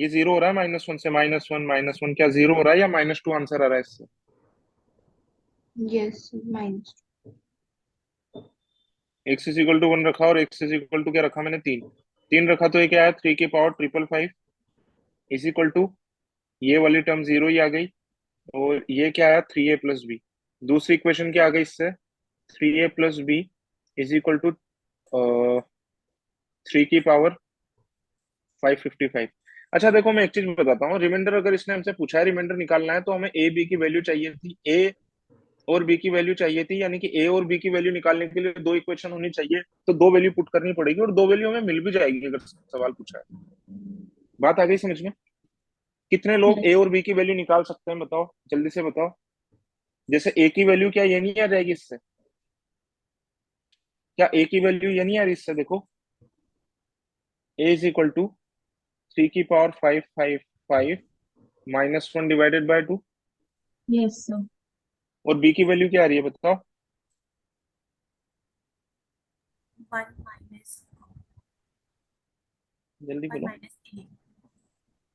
Speaker 1: जीरो हो रहा है -1 से। -1 क्या जीरो हो रहा है या -2 आंसर आ रहा है इससे?
Speaker 9: Yes minus.
Speaker 1: X is equal to 1 रखा और एक्स इज इक्वल टू क्या रखा मैंने? 3। 3 रखा तो ये क्या है? 3 की power triple five is equal to ये वाली टर्म जीरो ही आ गई। और ये क्या आया? 3a+b। दूसरी इक्वेशन क्या आ गई इससे? 3a+b इज इक्वल टू 3 की पावर 555। अच्छा देखो, मैं एक चीज बताता हूँ। रिमाइंडर अगर इसने हमसे पूछा है रिमाइंडर निकालना है, तो हमें ए बी की वैल्यू चाहिए थी, ए और बी की वैल्यू चाहिए थी, यानी कि ए और बी की वैल्यू निकालने के लिए दो इक्वेशन होनी चाहिए, तो दो वैल्यू पुट करनी पड़ेगी और दो वैल्यू हमें मिल भी जाएगी अगर सवाल पूछा है। बात आ गई समझ में? कितने लोग ए और बी की वैल्यू निकाल सकते हैं बताओ, जल्दी से बताओ। जैसे ए की वैल्यू क्या ये नहीं आ जाएगी इससे? क्या ए की वैल्यू ये नहीं आ रही इससे? देखो, ए इज इक्वल टू 3 की पावर 555 -1/2।
Speaker 9: Yes sir.
Speaker 1: और बी की वैल्यू क्या आ रही है बताओ?
Speaker 8: 1 माइनस
Speaker 1: जल्दी
Speaker 8: 1
Speaker 1: बोलो।
Speaker 8: माइनस ए।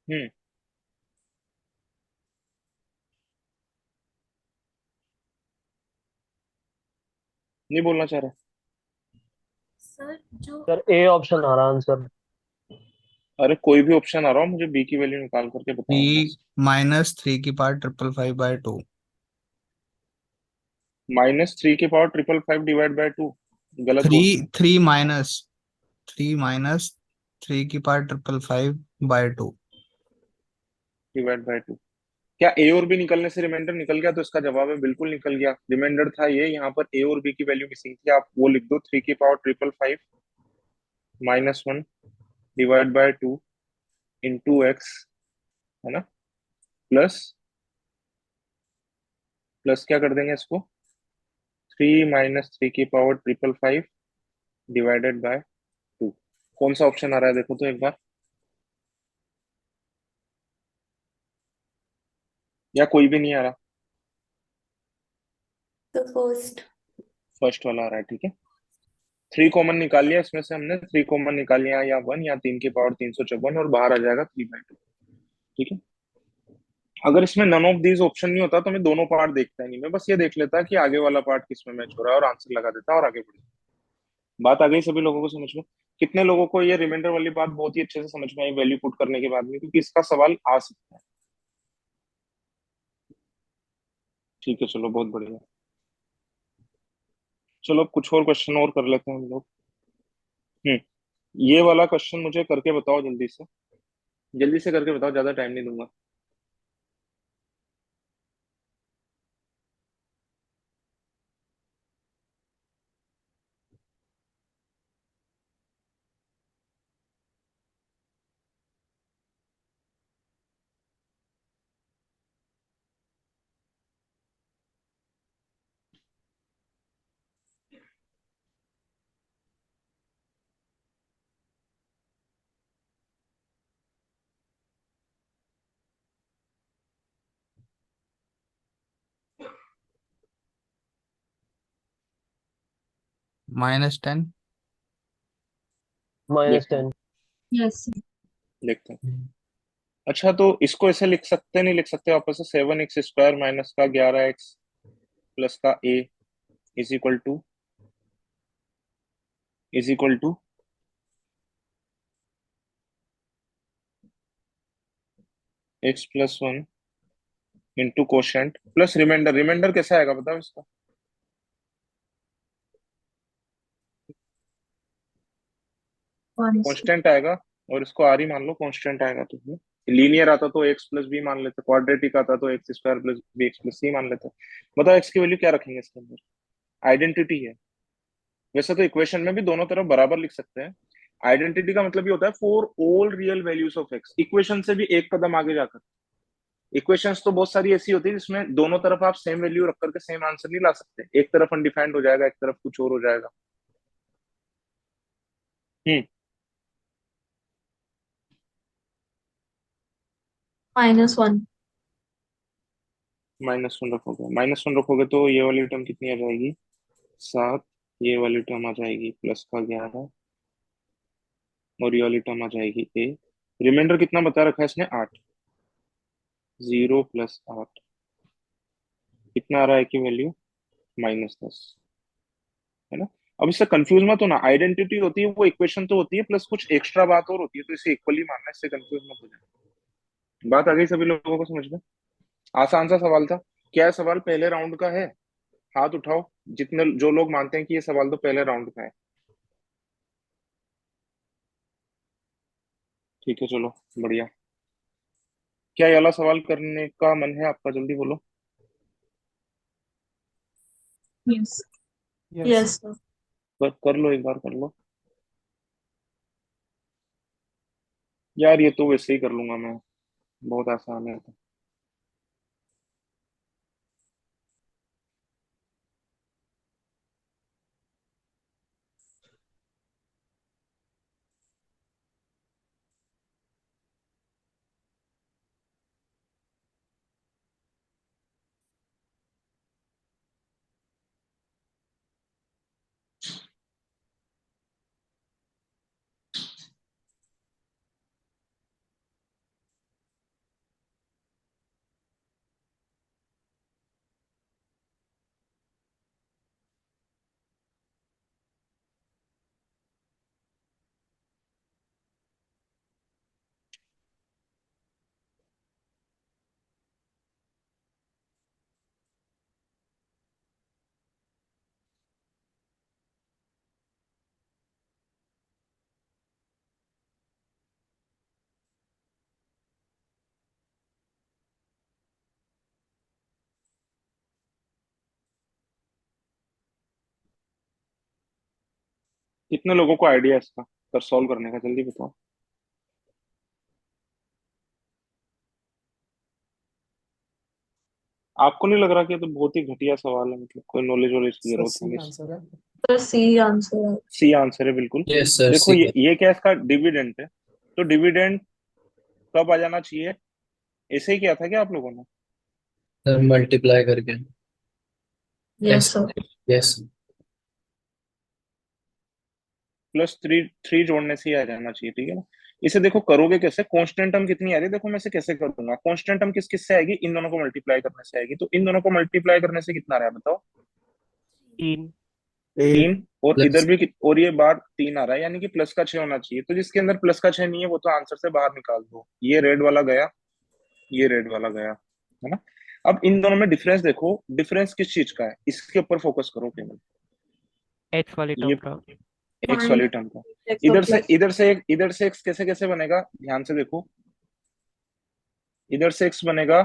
Speaker 1: हम्म। नहीं बोलना चाह रहा?
Speaker 8: सर जो
Speaker 6: सर ए ऑप्शन आ रहा आंसर।
Speaker 1: अरे कोई भी ऑप्शन आ रहा हो, मुझे बी की वैल्यू निकाल करके बताओ बस।
Speaker 10: -3 की पावर 555/2।
Speaker 1: -3 की पावर 555/2 गलत
Speaker 10: थ्री
Speaker 1: बोल रहे हैं।
Speaker 10: थ्री माइनस 3 की पावर 555/2।
Speaker 1: /2। क्या ए और बी निकलने से रिमाइंडर निकल गया? तो इसका जवाब है बिल्कुल निकल गया। रिमाइंडर था ये, यहाँ पर ए और बी की वैल्यू मिसिंग थी। आप वो लिख दो, 3 की पावर 555 -1/2 इंटू एक्स, है ना? प्लस प्लस क्या कर देंगे इसको? 3 - 3 की पावर 555 डिवाइडेड बाय 2। कौन सा ऑप्शन आ रहा है देखो तो एक बार, या कोई भी नहीं आ रहा?
Speaker 4: तो फर्स्ट।
Speaker 1: फर्स्ट वाला आ रहा है, ठीक है। 3 कॉमन निकाल लिया इसमें से हमने। 3 कॉमन निकाल लिया, या 1 या 3 की पावर 354, और बाहर आ जाएगा 3/2। ठीक है। अगर इसमें नन ऑफ दीज ऑप्शन नहीं होता तो मैं दोनों पार्ट देखता ही नहीं, मैं बस ये देख लेता कि आगे वाला पार्ट किस में मैच हो रहा है और आंसर लगा देता और आगे बढ़ जाता। बात आ गई सभी लोगों को समझ में? कितने लोगों को ये रिमाइंडर वाली बात बहुत ही अच्छे से समझ में आई वैल्यू पुट करने के बाद में? क्योंकि इसका सवाल आ सकता है। ठीक है, चलो बहुत बढ़िया। चलो अब कुछ और क्वेश्चन और कर लेते हैं हम लोग। हम्म। ये वाला क्वेश्चन मुझे करके बताओ जल्दी से, जल्दी से करके बताओ, ज्यादा टाइम नहीं दूंगा।
Speaker 10: -10।
Speaker 1: देखते हैं,
Speaker 6: -10।
Speaker 9: यस।
Speaker 1: देखते हैं। अच्छा, तो इसको ऐसे लिख सकते नहीं लिख सकते वापस से? 7x² माइनस का 11x प्लस का a is equal to x+1 into quotient plus remainder. Remainder कैसे आएगा बताओ इसका?
Speaker 9: कौन सी?
Speaker 1: कांस्टेंट आएगा, और इसको आर ही मान लो, कांस्टेंट आएगा तो लीनियर आता तो एक्स प्लस बी मान लेते, क्वाड्रेटिक आता तो x square plus b x plus c मान लेते। बताओ एक्स की वैल्यू क्या रखेंगे इसके अंदर? आइडेंटिटी है। वैसे तो इक्वेशन में भी दोनों तरफ बराबर लिख सकते हैं। आइडेंटिटी का मतलब ये होता है for all real values of x, equation से भी एक कदम आगे जाकर। इक्वेशंस तो बहुत सारी ऐसी होती है जिसमें दोनों तरफ आप सेम वैल्यू रख करके सेम आंसर नहीं ला सकते, एक तरफ अनडिफाइंड हो जाएगा, एक तरफ कुछ और हो जाएगा। हम्म।
Speaker 4: -1।
Speaker 1: -1 रखोगे, -1 रखोगे तो ये वाली टर्म कितनी आ जाएगी? 7। ये वाली टर्म आ जाएगी +11, और ये वाली टर्म आ जाएगी ए। रिमाइंडर कितना बता रखा है इसने? 8। 0 + 8 कितना आ रहा है की वैल्यू? -10, है ना? अब इससे कंफ्यूज मत होना, आइडेंटिटी होती है वो इक्वेशन तो होती है, प्लस कुछ एक्स्ट्रा बात और होती है, तो इसे इक्वली मानना, इससे कंफ्यूज मत हो जाए। बात आ गई सभी लोगों को समझ में? आसान सा सवाल था। क्या है सवाल पहले राउंड का है? हाथ उठाओ जितने जो लोग मानते हैं कि ये सवाल तो पहले राउंड का है। ठीक है, चलो बढ़िया। क्या ये वाला सवाल करने का मन है आपका? जल्दी बोलो।
Speaker 4: यस।
Speaker 3: यस।
Speaker 4: Yes sir.
Speaker 1: कर लो, एक बार कर लो यार, ये तो वैसे ही कर लूंगा मैं, बहुत आसान है तो। कितने लोगों को आइडिया है इसका कर सॉल्व करने का? जल्दी बताओ। आपको नहीं लग रहा कि ये तो बहुत ही घटिया सवाल है? मतलब कोई नॉलेज वॉलेज की
Speaker 3: सर
Speaker 1: जरूरत है
Speaker 3: सी
Speaker 1: नहीं।
Speaker 3: आंसर है।
Speaker 4: सर सी आंसर है।
Speaker 1: सी आंसर है बिल्कुल।
Speaker 6: Yes, sir.
Speaker 1: देखो
Speaker 6: See.
Speaker 1: ये क्या है? इसका डिविडेंड है। तो डिविडेंड कब आ जाना चाहिए? ऐसे ही किया था क्या आप लोगों ने?
Speaker 6: Sir, multiply करके.
Speaker 4: Yes
Speaker 6: Yes.
Speaker 4: सर।
Speaker 6: Yes.
Speaker 1: +3 जोड़ने से ही आ जाना चाहिए, ठीक है ना? इसे देखो करोगे कैसे? कांस्टेंट टर्म कितनी आ रही है देखो, मैं इसे कैसे करूंगा? कांस्टेंट टर्म किस किस से आएगी? इन दोनों को मल्टीप्लाई करने से आएगी। तो इन दोनों को मल्टीप्लाई करने से कितना आ रहा है बताओ?
Speaker 2: 3।
Speaker 1: 3। और इधर
Speaker 6: Plus.
Speaker 1: भी और ये बार 3 आ रहा है, यानी कि +6 होना चाहिए। तो जिसके अंदर +6 नहीं है वो तो आंसर से बाहर निकाल दो। ये रेड वाला गया, ये रेड वाला गया, है ना? अब इन दोनों में डिफरेंस देखो, डिफरेंस किस चीज का है, इसके ऊपर फोकस करो केवल।
Speaker 2: एक्स वाले
Speaker 1: ये
Speaker 2: टर्म का।
Speaker 1: एक्स वाली टर्म का।
Speaker 4: -6 और प्लस।
Speaker 1: इधर से एक्स कैसे कैसे बनेगा? ध्यान से देखो, इधर से एक्स बनेगा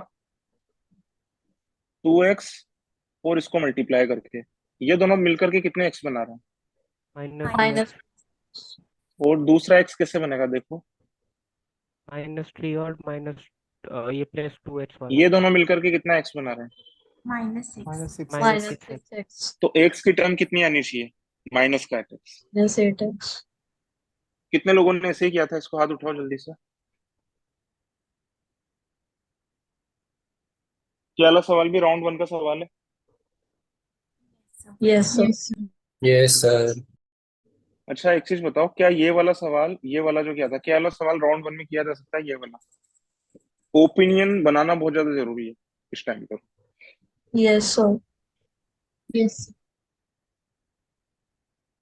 Speaker 1: 2x, और इसको मल्टीप्लाई करके ये दोनों मिलकर के कितने एक्स बना रहे हैं?
Speaker 2: -3।
Speaker 4: माइनस।
Speaker 1: और दूसरा एक्स कैसे बनेगा देखो,
Speaker 2: -3 और माइनस ये +2x वाला।
Speaker 1: ये दोनों मिलकर के कितना एक्स बना रहे हैं?
Speaker 8: -6।
Speaker 3: -6
Speaker 4: माइनस
Speaker 2: -6 है।
Speaker 4: 6x।
Speaker 1: तो एक्स की टर्म कितनी आनी चाहिए? माइनस का एक्स।
Speaker 4: -8x।
Speaker 1: कितने लोगों ने ऐसे ही किया था? इसको हाथ उठाओ जल्दी से। क्या वाला सवाल भी राउंड 1 का सवाल है?
Speaker 4: Yes sir.
Speaker 9: Yes sir.
Speaker 6: Yes, sir.
Speaker 1: अच्छा एक चीज बताओ, क्या ये वाला सवाल, ये वाला जो किया था, क्या वाला सवाल राउंड 1 में किया जा सकता है? ये वाला ओपिनियन बनाना बहुत ज्यादा जरूरी है इस टाइम पर।
Speaker 4: Yes sir.
Speaker 9: यस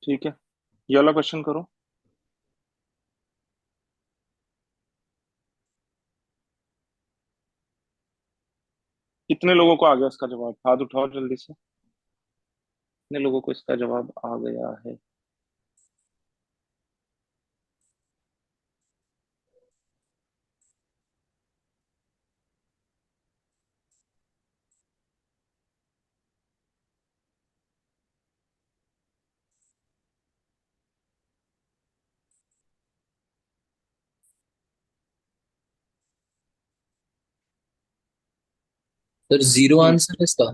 Speaker 1: ठीक है, ये वाला क्वेश्चन करो। कितने लोगों को आ गया इसका जवाब? हाथ उठाओ जल्दी से। कितने लोगों को इसका जवाब आ गया है?
Speaker 6: सर जीरो
Speaker 1: हम्म
Speaker 6: आंसर है इसका।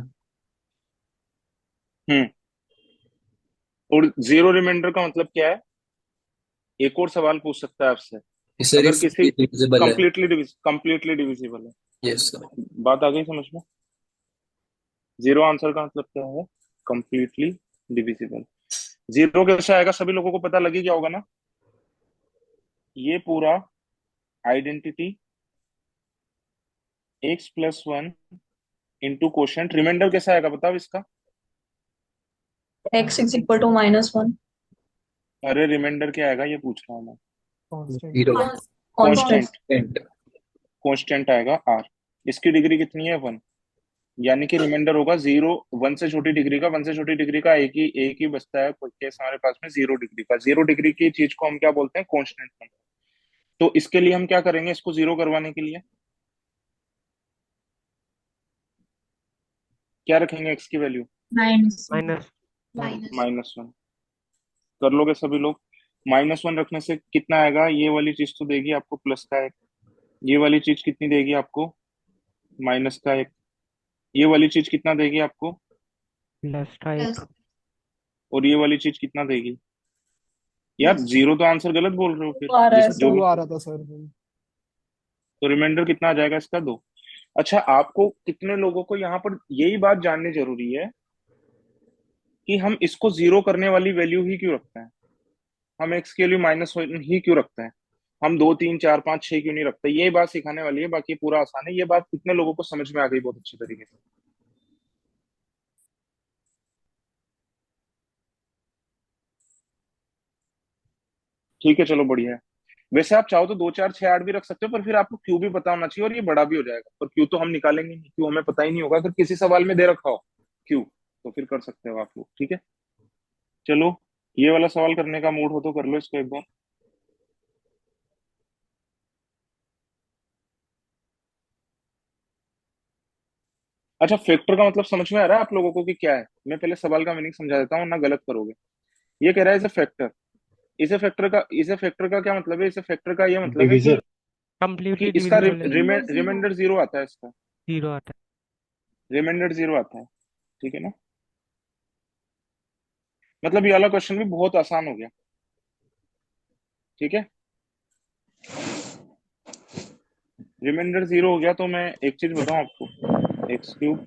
Speaker 1: हम्म और जीरो रिमाइंडर का मतलब क्या है? एक और सवाल पूछ सकता है आपसे,
Speaker 6: कि सर ये
Speaker 1: अगर किसी
Speaker 6: fully divisible है।
Speaker 1: कंप्लीटली डिविजिबल है।
Speaker 6: Yes sir.
Speaker 1: बात आ गई समझ में? जीरो आंसर का मतलब क्या है? Completely divisible. जीरो कैसे आएगा सभी लोगों को पता लगी क्या होगा ना? ये पूरा identity x plus one into quotient, remainder कैसा आएगा बताओ इसका?
Speaker 4: x is equal to -1
Speaker 1: अरे रिमाइंडर क्या आएगा ये पूछ रहा हूँ मैं।
Speaker 3: Constant.
Speaker 6: Zero.
Speaker 4: constant
Speaker 1: constant. Constant आएगा आर। इसकी डिग्री कितनी है? वन। यानी कि रिमाइंडर होगा जीरो। वन से छोटी डिग्री का, वन से छोटी डिग्री का एक ही बचता है केस हमारे पास में, जीरो डिग्री का। जीरो डिग्री की चीज को हम क्या बोलते हैं? कांस्टेंट। तो इसके लिए हम क्या करेंगे? इसको जीरो करवाने के लिए क्या रखेंगे एक्स की वैल्यू?
Speaker 9: -1
Speaker 2: minus
Speaker 9: minus
Speaker 1: -1। कर लोगे सभी लोग? -1 रखने से कितना आएगा? ये वाली चीज तो देगी आपको प्लस का एक। ये वाली चीज कितनी देगी आपको? माइनस का एक। ये वाली चीज कितना देगी आपको?
Speaker 2: प्लस का एक।
Speaker 9: प्लस
Speaker 1: और ये वाली चीज कितना देगी? यार जीरो तो आंसर गलत बोल रहे हो फिर।
Speaker 4: आ रहा है
Speaker 1: जिस
Speaker 3: सर
Speaker 1: जो
Speaker 4: सर।
Speaker 3: टू
Speaker 1: भी,
Speaker 3: आ रहा था सर।
Speaker 1: तो रिमाइंडर कितना आ जाएगा इसका? दो। अच्छा, आपको कितने लोगों को यहाँ पर यही बात जाननी जरूरी है कि हम इसको जीरो करने वाली वैल्यू ही क्यों रखते हैं? हम एक्स के लिए -1 ही क्यों रखते हैं? हम दो तीन चार पाँच छह क्यों नहीं रखते? ये बात सिखाने वाली है, बाकी पूरा आसान है। ये बात कितने लोगों को समझ में आ गई बहुत अच्छी तरीके से? ठीक है चलो बढ़िया है। वैसे आप चाहो तो दो चार छह आठ भी रख सकते हो, पर फिर आपको क्यू भी पता होना चाहिए और ये बड़ा भी हो जाएगा। पर क्यू तो हम निकालेंगे नहीं, क्यू हमें पता ही नहीं होगा। अगर किसी सवाल में दे रखा हो क्यू, तो फिर कर सकते हो आप लोग। ठीक है चलो, ये वाला सवाल करने का मूड हो तो कर लो इसको एक बार। अच्छा, फैक्टर का मतलब समझ में आ रहा है आप लोगों को कि क्या है? मैं पहले सवाल का मीनिंग समझा देता हूँ ना, गलत करोगे। ये कह रहा है इसे फैक्टर। इसे फैक्टर का क्या मतलब है? इसे फैक्टर का ये मतलब है
Speaker 7: डिविजन।
Speaker 1: कि
Speaker 2: कंप्लीटली
Speaker 1: इसका
Speaker 2: डिविजिबल है।
Speaker 1: रिमाइंडर जीरो आता है। इसका
Speaker 2: जीरो आता
Speaker 1: रिमाइंडर जीरो आता है। ठीक है ना? मतलब ये वाला क्वेश्चन भी बहुत आसान हो गया। ठीक है, रिमाइंडर जीरो हो गया तो मैं एक चीज बताऊं आपको। X cube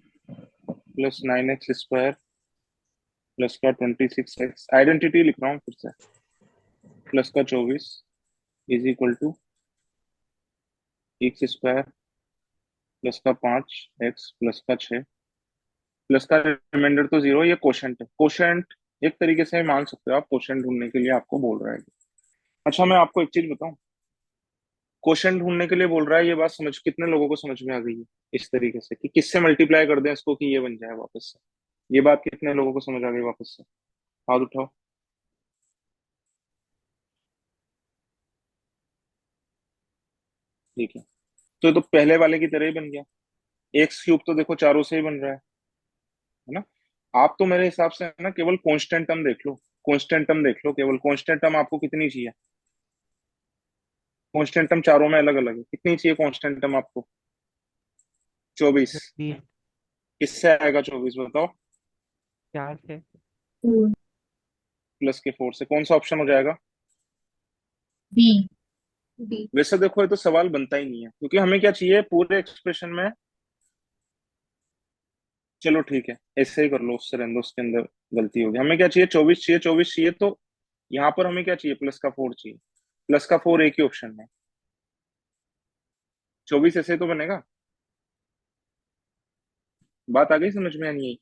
Speaker 1: plus 9x² plus का 26x, आइडेंटिटी लिख रहा हूँ फिर से, प्लस का 24 is equal to x² plus का 5x प्लस का 6 प्लस का रिमाइंडर तो जीरो। ये क्वोशंट है। क्वोशंट एक तरीके से मान सकते हो आप, क्वोशंट ढूंढने के लिए आपको बोल रहा है। अच्छा, मैं आपको एक चीज बताऊं, क्वोशंट ढूंढने के लिए बोल रहा है। ये बात समझ कितने लोगों को समझ में आ गई है इस तरीके से कि किससे मल्टीप्लाई कर दें इसको कि ये बन जाए वापस से? ये बात कितने लोगों को समझ आ गई वापस से? हाथ उठाओ। ठीक है, तो ये तो पहले वाले की तरह ही बन गया। एक्स क्यूब तो देखो चारों से ही बन रहा है ना? आप तो मेरे हिसाब से है ना, केवल कांस्टेंट टर्म देख लो। कांस्टेंट टर्म देख लो, केवल कांस्टेंट टर्म आपको कितनी चाहिए? कांस्टेंट टर्म चारों में अलग अलग है, कितनी चाहिए कांस्टेंट टर्म आपको? 24।
Speaker 2: है। 20।
Speaker 1: किससे आएगा 24 बताओ?
Speaker 2: 4 से।
Speaker 9: 2
Speaker 1: प्लस के 4 से। कौन सा ऑप्शन हो जाएगा?
Speaker 9: बी बी
Speaker 1: वैसे देखो ये तो सवाल बनता ही नहीं है, क्योंकि हमें क्या चाहिए पूरे एक्सप्रेशन में। चलो ठीक है, ऐसे ही कर लो, उससे रहने दो, उसके अंदर गलती होगी। हमें क्या चाहिए? 24 चाहिए। 24 चाहिए तो यहाँ पर हमें क्या चाहिए? प्लस का 4 चाहिए। प्लस का 4 एक ही ऑप्शन है। 24 ऐसे ही तो बनेगा। बात आ गई समझ में? या नहीं आई?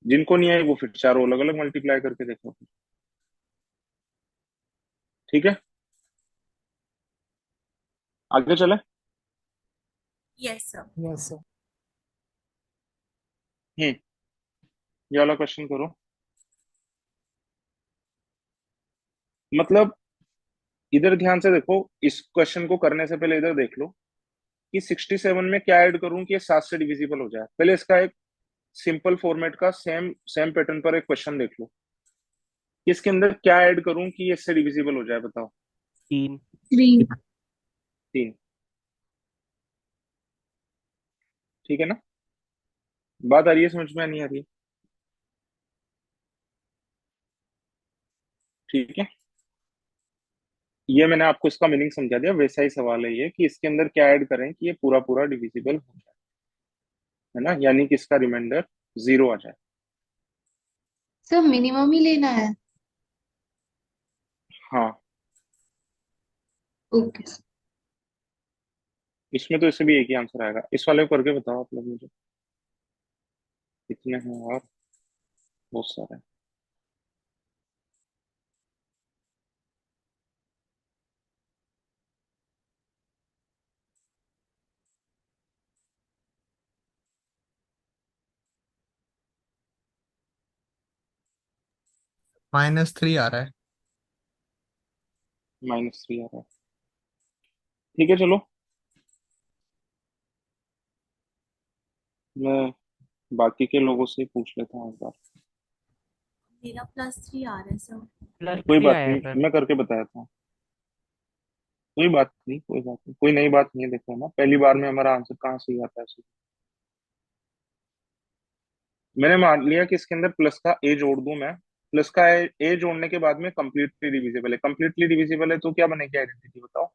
Speaker 1: जिनको नहीं आई वो फिर चारों अलग अलग मल्टीप्लाई करके देखो। ठीक है, आगे चले।
Speaker 8: Yes sir.
Speaker 3: Yes sir.
Speaker 1: हम्म ये वाला क्वेश्चन करो। मतलब इधर ध्यान से देखो, इस क्वेश्चन को करने से पहले इधर देख लो कि 67 में क्या ऐड करूं कि ये 7 से डिविजिबल हो जाए। पहले इसका एक सिंपल फॉर्मेट का सेम सेम पैटर्न पर एक क्वेश्चन देख लो कि इसके अंदर क्या ऐड करूं कि ये इससे डिविजिबल हो जाए। बताओ।
Speaker 2: 3।
Speaker 9: 3
Speaker 1: 3। ठीक है ना? बात आ रही है समझ में, नहीं आ रही है? ठीक है, ये मैंने आपको इसका मीनिंग समझा दिया। वैसा ही सवाल है ये कि इसके अंदर क्या ऐड करें कि ये पूरा पूरा डिविजिबल हो जाए, है ना, यानी कि इसका रिमाइंडर 0 आ जाए।
Speaker 9: सर मिनिमम ही लेना है।
Speaker 1: हाँ,
Speaker 9: ओके सर।
Speaker 1: इसमें तो इससे भी एक ही आंसर आएगा। इस वाले को करके बताओ आप लोग मुझे, कितने हैं और बहुत सारे हैं।
Speaker 10: -3 आ रहा है।
Speaker 1: -3 आ रहा है। ठीक है चलो, मैं बाकी के लोगों से पूछ लेता हूँ एक बार।
Speaker 8: मेरा +3 आ रहा है सर।
Speaker 2: प्लस
Speaker 1: कोई
Speaker 2: थ्री
Speaker 1: बात
Speaker 2: आया है सर।
Speaker 1: नहीं, मैं करके बताया था। कोई बात नहीं, कोई बात नहीं, कोई नई बात नहीं है। देखो ना, पहली बार में हमारा आंसर कहाँ सही आता है? मैंने मान लिया कि इसके अंदर प्लस का ए जोड़ दूं मैं। प्लस का ए जोड़ने के बाद में कंप्लीटली डिविजिबल है। कंप्लीटली डिविजिबल है तो क्या बनेगी आइडेंटिटी, बताओ?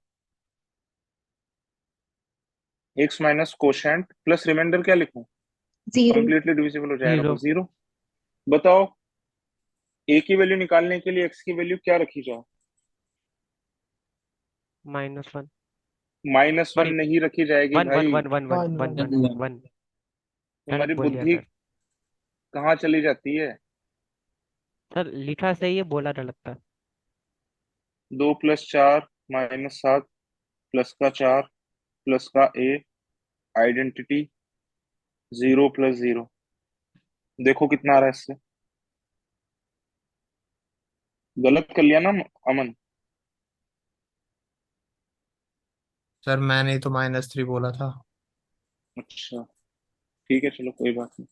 Speaker 1: X minus quotient plus remainder क्या लिखूं?
Speaker 9: जीरो।
Speaker 1: कंप्लीटली डिविजिबल हो जाएगा तो
Speaker 2: जीरो।
Speaker 1: 0। बताओ, ए की वैल्यू निकालने के लिए एक्स की वैल्यू क्या रखी जाए?
Speaker 2: -1।
Speaker 1: -1
Speaker 2: सॉरी,
Speaker 1: नहीं रखी जाएगी
Speaker 2: वन वन
Speaker 1: भाई।
Speaker 2: One one one
Speaker 3: one
Speaker 2: one
Speaker 3: one
Speaker 2: one
Speaker 3: one.
Speaker 2: One. गलत
Speaker 1: तुम्हारी
Speaker 2: बोल दिया
Speaker 1: बुद्धि
Speaker 2: सर।
Speaker 1: कहाँ चली जाती है?
Speaker 2: सर लिखा सही है, बोला गलत था।
Speaker 1: 2 + 4 -7 प्लस का 4 प्लस का ए, आइडेंटिटी 0 + 0। देखो कितना आ रहा है इससे। गलत कर लिया ना अमन?
Speaker 10: सर मैंने ही तो -3 बोला था।
Speaker 1: अच्छा, ठीक है चलो, कोई बात नहीं।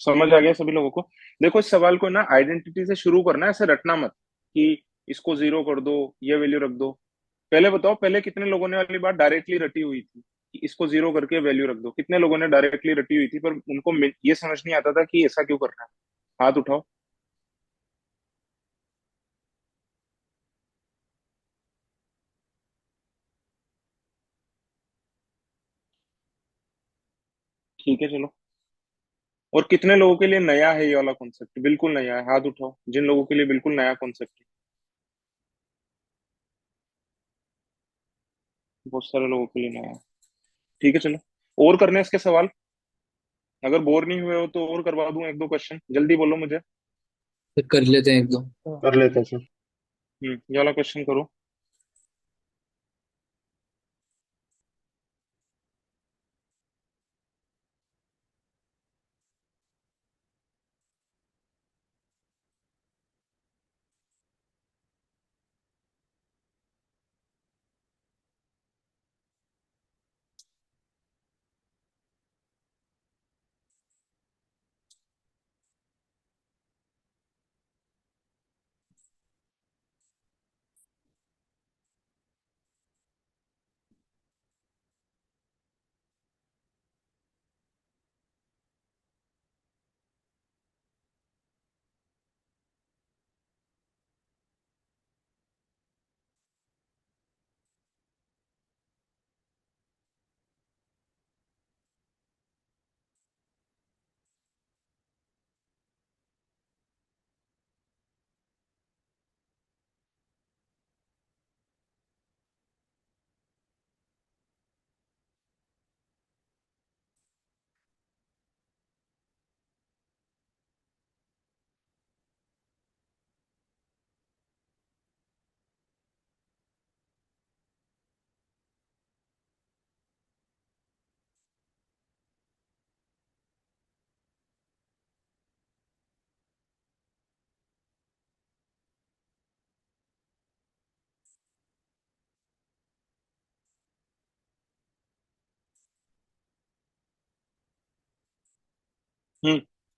Speaker 1: समझ आ गया सभी लोगों को? देखो, इस सवाल को ना आइडेंटिटी से शुरू करना है, ऐसे रटना मत कि इसको 0 कर दो, ये वैल्यू रख दो। पहले बताओ, पहले कितने लोगों ने वाली बात डायरेक्टली रटी हुई थी कि इसको 0 करके वैल्यू रख दो? कितने लोगों ने डायरेक्टली रटी हुई थी, पर उनको ये समझ नहीं आता था कि ऐसा क्यों करना है? हाथ उठाओ। ठीक है चलो। और कितने लोगों के लिए नया है ये वाला कॉन्सेप्ट? बिल्कुल नया है, हाथ उठाओ जिन लोगों के लिए बिल्कुल नया कॉन्सेप्ट है। बहुत सारे लोगों के लिए नया है। ठीक है चलो, और करने हैं इसके सवाल? अगर बोर नहीं हुए हो तो और करवा दूं एक दो क्वेश्चन, जल्दी बोलो मुझे।
Speaker 6: फिर कर लेते हैं एक दो।
Speaker 7: कर लेते हैं सर।
Speaker 1: ये वाला क्वेश्चन करो।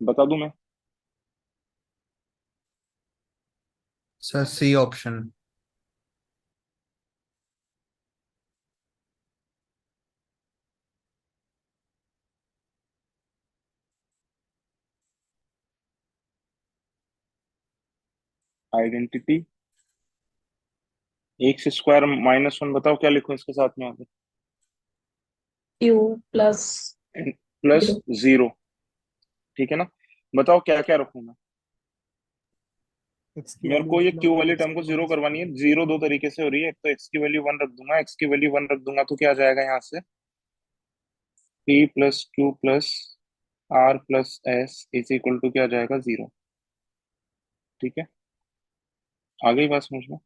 Speaker 1: बता दूं मैं?
Speaker 10: Sir C option.
Speaker 1: Identity x square minus one, बताओ क्या लिखूं इसके साथ में आगे?
Speaker 4: Q plus
Speaker 1: plus
Speaker 4: zero.
Speaker 1: Zero. ठीक है ना? बताओ क्या क्या रखूं मैं?
Speaker 3: एक्स की
Speaker 1: मेरे
Speaker 3: वैल्यू
Speaker 1: को ये क्यू
Speaker 3: मतलब
Speaker 1: वाली
Speaker 3: एक्स
Speaker 1: टर्म को
Speaker 3: की
Speaker 1: जीरो
Speaker 3: माइनस
Speaker 1: करवानी है। जीरो दो तरीके से हो रही है, एक तो एक्स की वैल्यू वन रख दूंगा, एक्स की वैल्यू वन रख दूंगा तो क्या आ जाएगा यहाँ से? P plus q plus r plus s is equal to क्या आ जाएगा? जीरो। ठीक है, आ गई बात समझ में?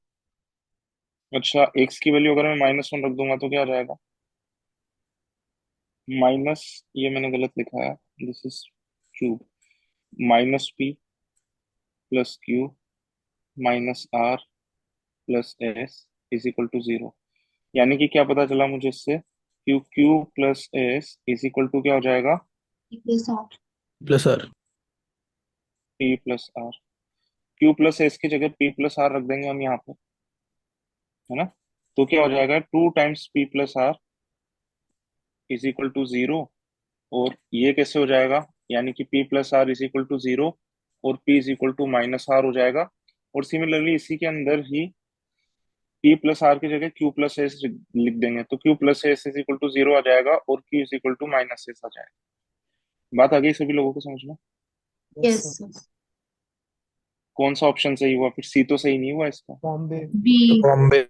Speaker 1: अच्छा, एक्स की वैल्यू अगर मैं माइनस वन रख दूंगा तो क्या आ जाएगा? माइनस, ये मैंने गलत लिखा है, this is cube, minus p plus q minus r plus s is equal to zero. यानी कि क्या पता चला मुझे इससे? Q q plus s is equal to क्या हो जाएगा?
Speaker 9: Plus r.
Speaker 10: Plus r.
Speaker 1: P plus r. Q plus s की जगह पी प्लस आर रख देंगे हम यहाँ पे, है ना? तो क्या हो जाएगा? Two times p plus r is equal to zero. और ये कैसे हो जाएगा? यानी कि p plus r is equal to zero और p is equal to minus r हो जाएगा। और सिमिलरली इसी के अंदर ही पी प्लस आर की जगह क्यू प्लस एस लिख देंगे, तो q plus s is equal to zero आ जाएगा और q is equal to minus s आ जाएगा। बात आ गई सभी लोगों को समझ में?
Speaker 3: Yes
Speaker 9: yes
Speaker 3: sir.
Speaker 9: सर।
Speaker 1: कौन सा ऑप्शन सही हुआ फिर? सी तो सही नहीं हुआ इसका।
Speaker 3: बॉम्बे।
Speaker 9: बी।
Speaker 10: बॉम्बे।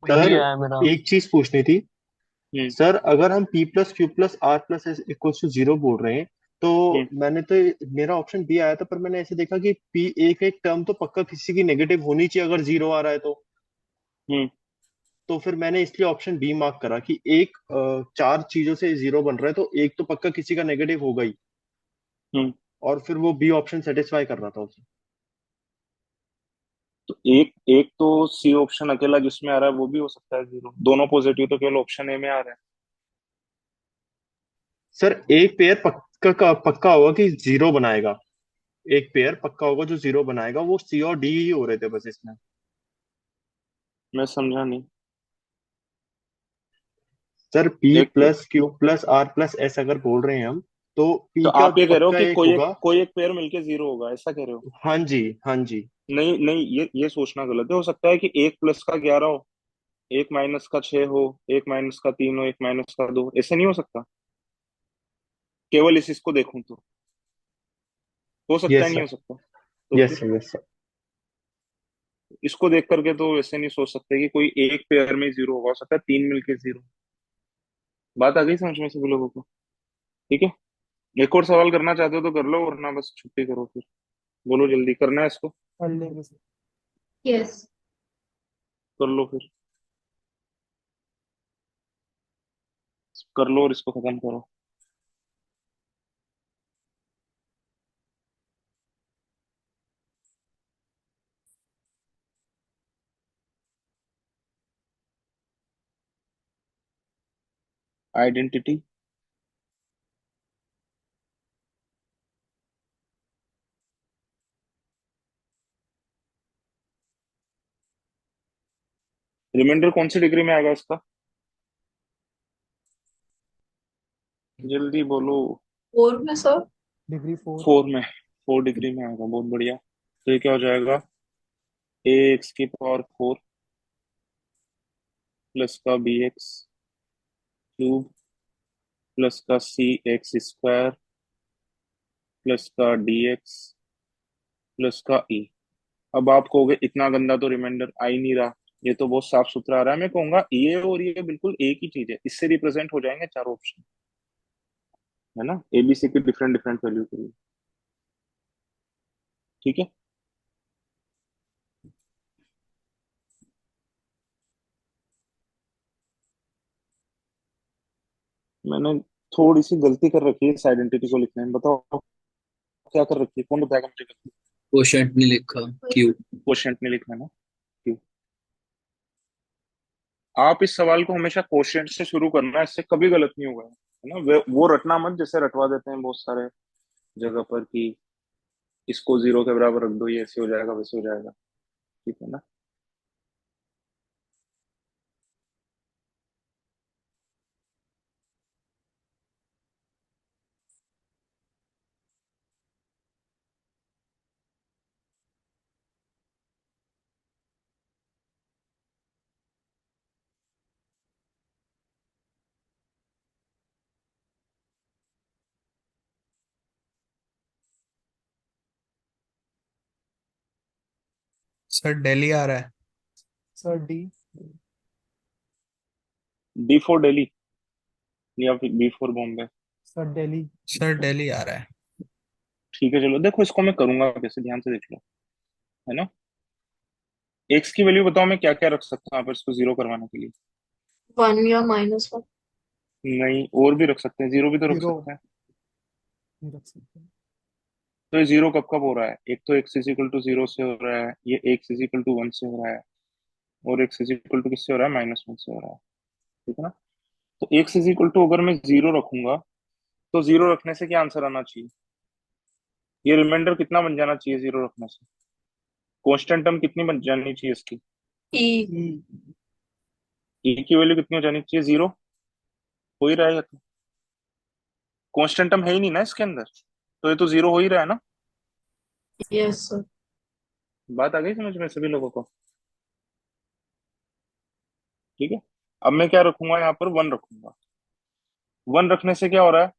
Speaker 7: सर
Speaker 10: ये है मेरा।
Speaker 7: एक चीज पूछनी थी।
Speaker 1: हम्म।
Speaker 7: सर अगर हम p plus q plus r plus s equal to zero बोल रहे हैं तो
Speaker 1: हम्म।
Speaker 7: मैंने तो, मेरा ऑप्शन बी आया था, पर मैंने ऐसे देखा कि p एक एक टर्म तो पक्का किसी की नेगेटिव होनी चाहिए अगर जीरो आ रहा है
Speaker 1: हम्म।
Speaker 7: तो फिर मैंने इसलिए ऑप्शन बी मार्क करा कि एक चार चीजों से जीरो बन रहा है तो एक तो पक्का किसी का नेगेटिव होगा ही।
Speaker 1: हम्म।
Speaker 7: और फिर वो बी ऑप्शन सेटिस्फाई कर रहा था उसे।
Speaker 1: तो एक एक तो सी ऑप्शन अकेला जिसमें आ रहा है वो भी हो सकता है जीरो, दोनों पॉजिटिव तो केवल ऑप्शन ए में आ रहा है।
Speaker 7: सर एक पेयर पक्का का पक्का होगा कि जीरो बनाएगा, एक पेयर पक्का होगा जो जीरो बनाएगा, वो सी और डी ही हो रहे थे बस इसमें।
Speaker 1: मैं समझा नहीं।
Speaker 7: सर पी
Speaker 1: एक पे,
Speaker 7: plus q plus r plus s अगर बोल रहे हैं हम, तो
Speaker 1: तो
Speaker 7: पी का
Speaker 1: आप ये कह रहे हो
Speaker 7: पक्का
Speaker 1: कि
Speaker 7: एक होगा।
Speaker 1: कोई एक पेयर मिलके जीरो होगा, ऐसा कह रहे हो?
Speaker 7: हाँ जी, हाँ जी।
Speaker 1: नहीं नहीं, ये सोचना गलत है। हो सकता है कि एक प्लस का 11 हो, एक माइनस का 6 हो, एक माइनस का 3 हो, एक माइनस का 2, ऐसे नहीं हो सकता? केवल इस इसको देखूं तो हो सकता है,
Speaker 7: यस
Speaker 1: नहीं
Speaker 7: सर।
Speaker 1: हो सकता? तो
Speaker 7: यस
Speaker 1: फिर
Speaker 7: सर, यस सर।
Speaker 1: इसको देख करके तो ऐसे नहीं सोच सकते कि कोई एक पेयर में जीरो होगा, हो सकता है तीन मिलके जीरो। बात आ गई समझ में सभी लोगों को? ठीक है, एक और सवाल करना चाहते हो तो कर लो, वरना बस छुट्टी करो फिर। बोलो जल्दी, करना है इसको?
Speaker 3: कर लेंगे सर।
Speaker 9: यस।
Speaker 1: कर लो फिर, कर लो और इसको खत्म करो। आइडेंटिटी रिमाइंडर कौन सी डिग्री में आएगा इसका? जल्दी बोलो।
Speaker 4: फोर में सर।
Speaker 3: डिग्री 4।
Speaker 1: फोर में? फोर डिग्री में आएगा, बहुत बढ़िया। तो ये क्या हो जाएगा? ए एक्स की पावर फोर प्लस का बी एक्स क्यूब प्लस का सी एक्स स्क्वायर प्लस का डी एक्स प्लस का ई। अब आप कहोगे इतना गंदा तो रिमाइंडर आ ही नहीं रहा, ये तो बहुत साफ सुथरा आ रहा है। मैं कहूंगा ये और ये बिल्कुल एक ही चीज है, इससे रिप्रेजेंट हो जाएंगे चारों ऑप्शन, है ना? एबीसी की डिफरेंट डिफरेंट वैल्यू के लिए। ठीक है, मैंने थोड़ी सी गलती कर रखी है इस आइडेंटिटी को लिखने में, बताओ क्या कर रखी है? कौन बताएगा मुझे गलती?
Speaker 6: क्वोशंट नहीं लिखा, क्यू।
Speaker 1: क्वोशिएंट नहीं लिखना ना? क्यों? आप इस सवाल को हमेशा क्वोशिएंट से शुरू करना, इससे कभी गलत नहीं होगा, है ना? वो रटना मत जैसे रटवा देते हैं बहुत सारे जगह पर कि इसको जीरो के बराबर रख दो, ये ऐसे हो जाएगा वैसे हो जाएगा। ठीक है ना?
Speaker 10: सर दिल्ली आ रहा है।
Speaker 3: Sir d.
Speaker 1: D for Delhi या फिर b for Bombay?
Speaker 3: Sir Delhi.
Speaker 10: Sir Delhi आ रहा है।
Speaker 1: ठीक है चलो, देखो इसको मैं करूंगा कैसे, ध्यान से देख लो, है ना। एक्स की वैल्यू बताओ, मैं क्या क्या रख सकता हूँ यहाँ पर इसको जीरो करवाने के लिए?
Speaker 4: 1 या -1।
Speaker 1: नहीं, और भी रख सकते हैं, जीरो भी तो रख
Speaker 3: जीरो
Speaker 1: सकते हैं।
Speaker 3: नहीं रख सकते।
Speaker 1: तो ये जीरो कब कब हो रहा है? एक तो x is equal to zero से हो रहा है, ये x is equal to one से हो रहा है, और एक्स इज इक्वल टू किससे हो रहा है? माइनस वन से हो रहा है। ठीक है ना। तो एक्स इज इक्वल टू अगर मैं जीरो रखूंगा, तो जीरो रखने से क्या आंसर आना चाहिए? ये रिमाइंडर कितना बन जाना चाहिए जीरो रखने से? कांस्टेंट टर्म कितनी बन जानी चाहिए इसकी?
Speaker 4: ई।
Speaker 3: ई।
Speaker 1: ई की वैल्यू कितनी हो जानी चाहिए? जीरो। हो ही रहा है ये तो, कांस्टेंट टर्म है ही नहीं ना इसके अंदर, तो ये तो जीरो हो ही रहा है ना।
Speaker 4: Yes sir.
Speaker 1: बात आ गई समझ में सभी लोगों को? ठीक है। अब मैं क्या रखूंगा यहाँ पर? वन रखूंगा। वन रखने से क्या हो रहा है?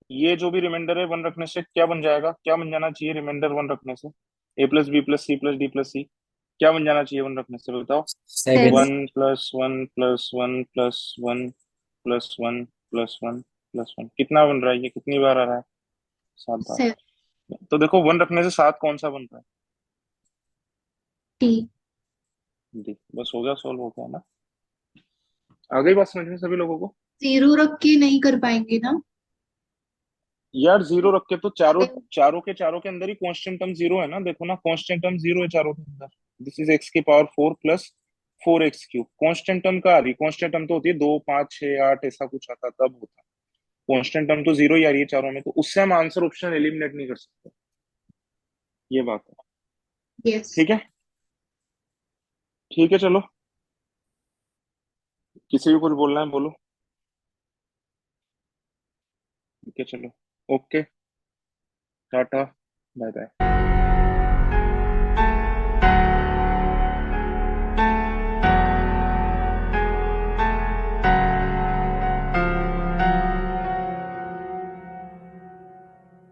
Speaker 1: ये जो भी रिमाइंडर है वन रखने से क्या बन जाएगा? क्या बन जाना चाहिए रिमाइंडर वन रखने से? A plus b plus c plus d plus c. क्या बन जाना चाहिए वन रखने से, बताओ?
Speaker 6: 7।
Speaker 4: 7।
Speaker 1: One plus one plus one plus one plus one plus one plus one. कितना बन रहा है ये? कितनी बार आ रहा है? 7 बार।
Speaker 9: 7
Speaker 1: तो देखो वन रखने से सात कौन सा बन रहा
Speaker 9: टी।
Speaker 1: है? डी। बस हो गया, सॉल्व हो गया ना। आ गई बात समझ में सभी लोगों को?
Speaker 9: जीरो रख के नहीं कर पाएंगे ना।
Speaker 1: यार जीरो रख के तो चारों चारों के अंदर ही कांस्टेंट टर्म जीरो है ना, देखो ना, कांस्टेंट टर्म जीरो है चारों के अंदर। दिस इज एक्स की power four plus four x cube. Constant term का आ रही, कांस्टेंट टर्म तो होती है दो पांच छह आठ, ऐसा कुछ आता तब होता। कांस्टेंट टर्म तो जीरो ही आ रही है चारों में, तो उससे हम आंसर ऑप्शन एलिमिनेट नहीं कर सकते। ये बात है।
Speaker 9: यस।
Speaker 1: ठीक है। ठीक है चलो, किसी भी कुछ बोलना है बोलो। ठीक है चलो, ओके, टाटा, बाय बाय।